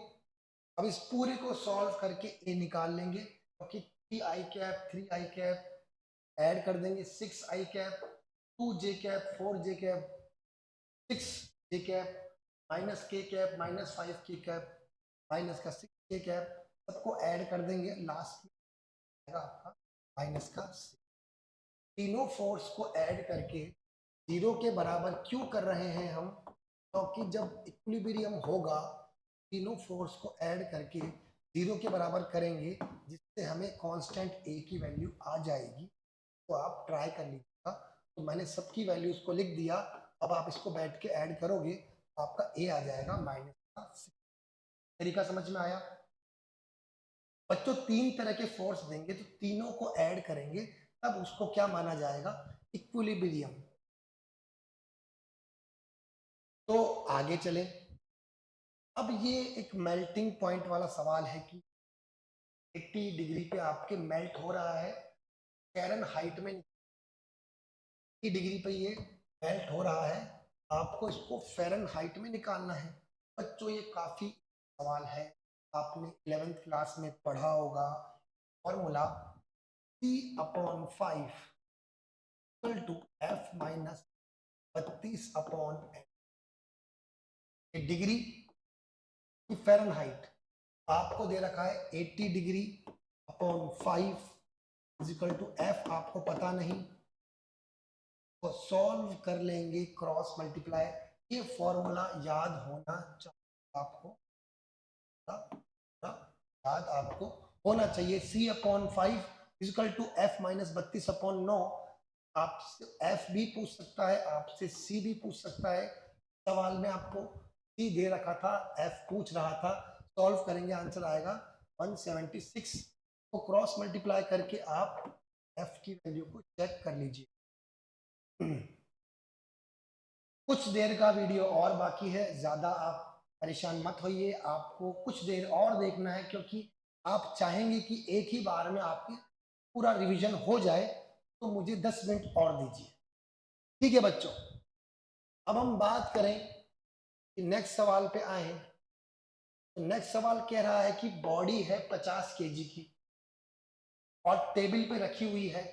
अब इस पूरे को सॉल्व करके a निकाल लेंगे, क्योंकि 3i cap 3i cap add कर देंगे 6i cap 2j cap 4j cap 6j cap minus k cap minus 5k cap minus का 6k कैप, सबको ऐड कर देंगे, लास्ट में आपका माइनस का 6। तीनों फोर्स को ऐड करके 0 के बराबर क्यों कर रहे हैं हम, क्योंकि जब इक्विलिब्रियम होगा तीनों फोर्स को ऐड करके 0 के बराबर करेंगे, जिससे हमें कांस्टेंट a की वैल्यू आ जाएगी। तो आप ट्राई कर लीजिएगा। तो मैंने सबकी वैल्यूज को लिख दिया, अब आप इसको बैठ के ऐड करोगे तो आपका a आ जाएगा माइनस का 6। तरीका समझ में आया बच्चों? 3 तरह के फोर्स देंगे तो तीनों को ऐड करेंगे, तब उसको क्या माना जाएगा, इक्विलिब्रियम। तो आगे चले। अब ये एक मेल्टिंग पॉइंट वाला सवाल है कि 80 डिग्री पे आपके मेल्ट हो रहा है, फ़ारेनहाइट में 80 डिग्री पे ये मेल्ट हो रहा है, आपको इसको फ़ारेनहाइट में निकालना है। बच्चों ये काफ़ी सवाल है, आपने 11th क्लास में पढ़ा होगा। Formula P/5 equal to F minus 32/n। Degree की फ़ारेनहाइट आपको दे रखा है 80 degree upon 5 is equal to F आपको पता नहीं, तो सॉल्व कर लेंगे क्रॉस मल्टीप्लाई। ये फॉर्मूला याद होना चाहिए आपको, याद आपको होना चाहिए। C/5 is equal to F minus 32/9। आपसे F भी पूछ सकता है, आपसे C भी पूछ सकता है। सवाल में आपको C दे रखा था, F पूछ रहा था। सॉल्व करेंगे, आंसर आएगा 176। तो क्रॉस मल्टीप्लाई करके आप F की वैल्यू को चेक कर लीजिए। कुछ देर का वीडियो और बाकी है, ज़्यादा आप परेशान मत होइए, आपको कुछ देर और देखना है, क्योंकि आप चाहेंगे कि एक ही बार में आपकी पूरा रिवीजन हो जाए, तो मुझे 10 मिनट और दीजिए। ठीक है बच्चों, अब हम बात करें कि नेक्स्ट सवाल पे आए। तो नेक्स्ट सवाल कह रहा है कि बॉडी है 50 kg की और टेबल पे रखी हुई है,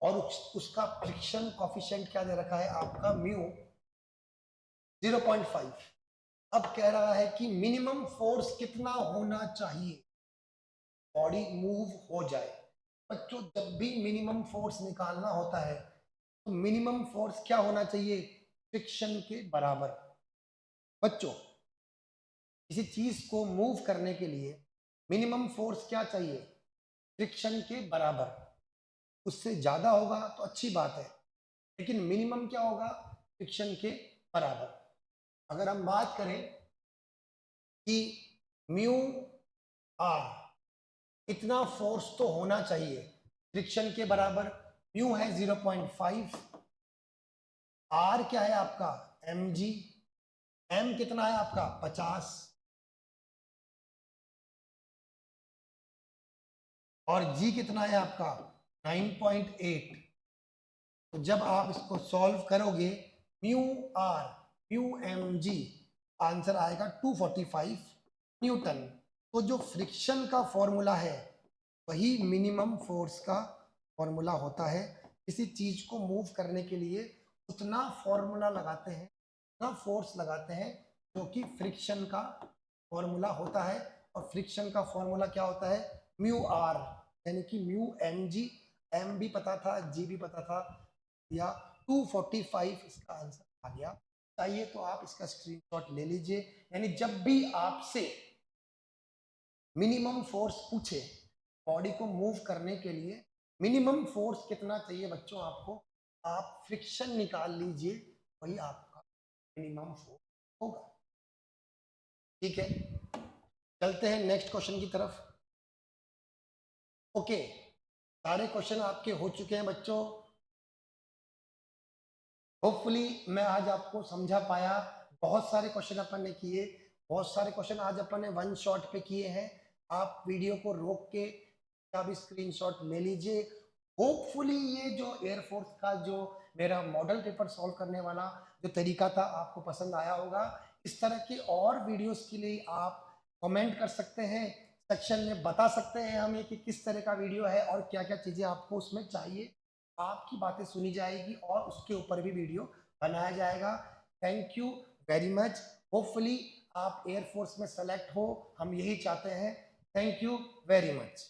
और उसका फ्रिक्शन कॉफिशिएंट क्या दे रखा है आपका, म्यू 0.5। अब कह रहा है कि मिनिमम फोर्स कितना होना चाहिए बॉडी मूव हो जाए। बच्चों जब भी मिनिमम फोर्स निकालना होता है तो मिनिमम फोर्स क्या होना चाहिए, फ्रिक्शन के बराबर। बच्चों किसी चीज को मूव करने के लिए मिनिमम फोर्स क्या चाहिए, फ्रिक्शन के बराबर। उससे ज्यादा होगा तो अच्छी बात है, लेकिन मिनिमम क्या होगा, फ्रिक्शन के बराबर। अगर हम बात करें कि म्यू आर इतना फोर्स तो होना चाहिए फ्रिक्शन के बराबर, म्यू है 0.5, आर क्या है आपका mg, m कितना है आपका 50 और g कितना है आपका 9.8। तो जब आप इसको सॉल्व करोगे mu R mu mg, answer आएगा 245 न्यूटन। तो जो फ्रिक्शन का फॉर्मूला है वही मिनिमम फोर्स का फॉर्मूला होता है। किसी चीज को मूव करने के लिए उतना फॉर्मूला लगाते हैं, उतना फोर्स लगाते हैं जो कि फ्रिक्शन का फॉर्मूला होता है। और फ्रिक्शन का फॉर्मूला क्या होता है, म्यू आर, यानी कि म्यू एम जी, एम भी पता था जी भी पता था, या 245 इसका आंसर आ गया। चाहिए तो आप इसका स्क्रीनशॉट ले लीजिए। यानी जब भी आपसे मिनिमम फोर्स पूछे बॉडी को मूव करने के लिए, मिनिमम फोर्स कितना चाहिए बच्चों आपको, आप फ्रिक्शन निकाल लीजिए, वही आपका मिनिमम फोर्स होगा। ठीक है, चलते हैं नेक्स्ट क्वेश्चन की तरफ। ओके, सारे क्वेश्चन आपके हो चुके हैं बच्चों। होपफुली मैं आज आपको समझा पाया। बहुत सारे क्वेश्चन अपन ने किए, बहुत सारे क्वेश्चन आज अपन ने वन शॉट पे किए हैं। आप वीडियो को रोक के का भी स्क्रीनशॉट ले लीजिए। होपफुली ये जो एयरफोर्स का जो मेरा मॉडल पेपर सॉल्व करने वाला जो तरीका था आपको पसंद आया होगा। इस तरह के और वीडियोस के लिए आप कमेंट कर सकते हैं, सेक्शन में बता सकते हैं हमें कि किस तरह का वीडियो है और क्या क्या चीज़ें आपको उसमें चाहिए। आपकी बातें सुनी जाएगी और उसके ऊपर भी वीडियो बनाया जाएगा। Thank you very much. Hopefully आप एयरफोर्स में सेलेक्ट हो, हम यही चाहते हैं। Thank you very much.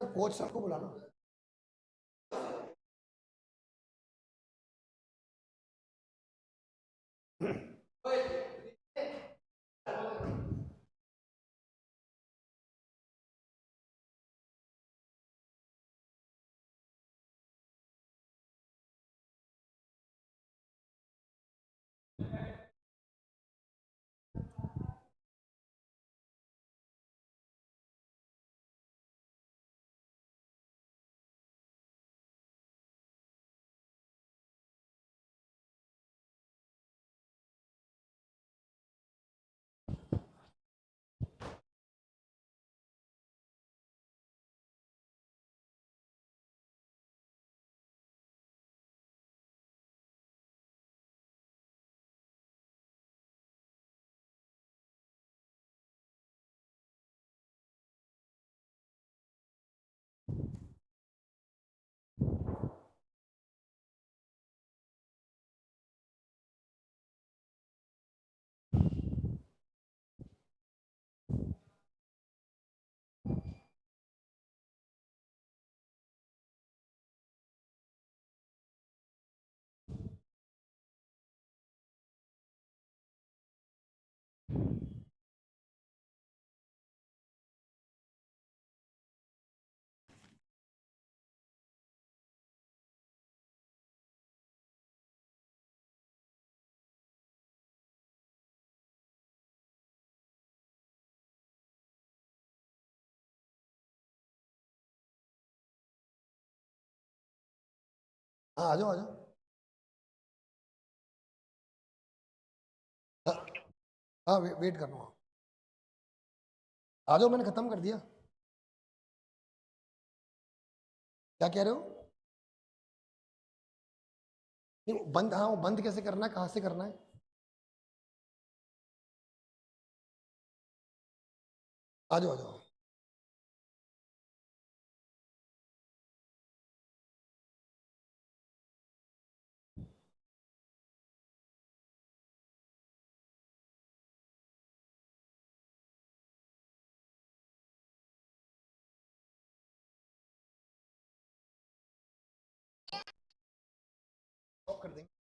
Coach sir को बुलाना। हाँ आ जाओ आ जाओ। हाँ हाँ, वेट कर रहा हूँ। आ जाओ, मैंने खत्म कर दिया। क्या कह रहे हो? नहीं वो बंद, हाँ वो बंद कैसे करना है, कहाँ से करना है? आ जाओ आ जाओ। ऑफ कर देंगे।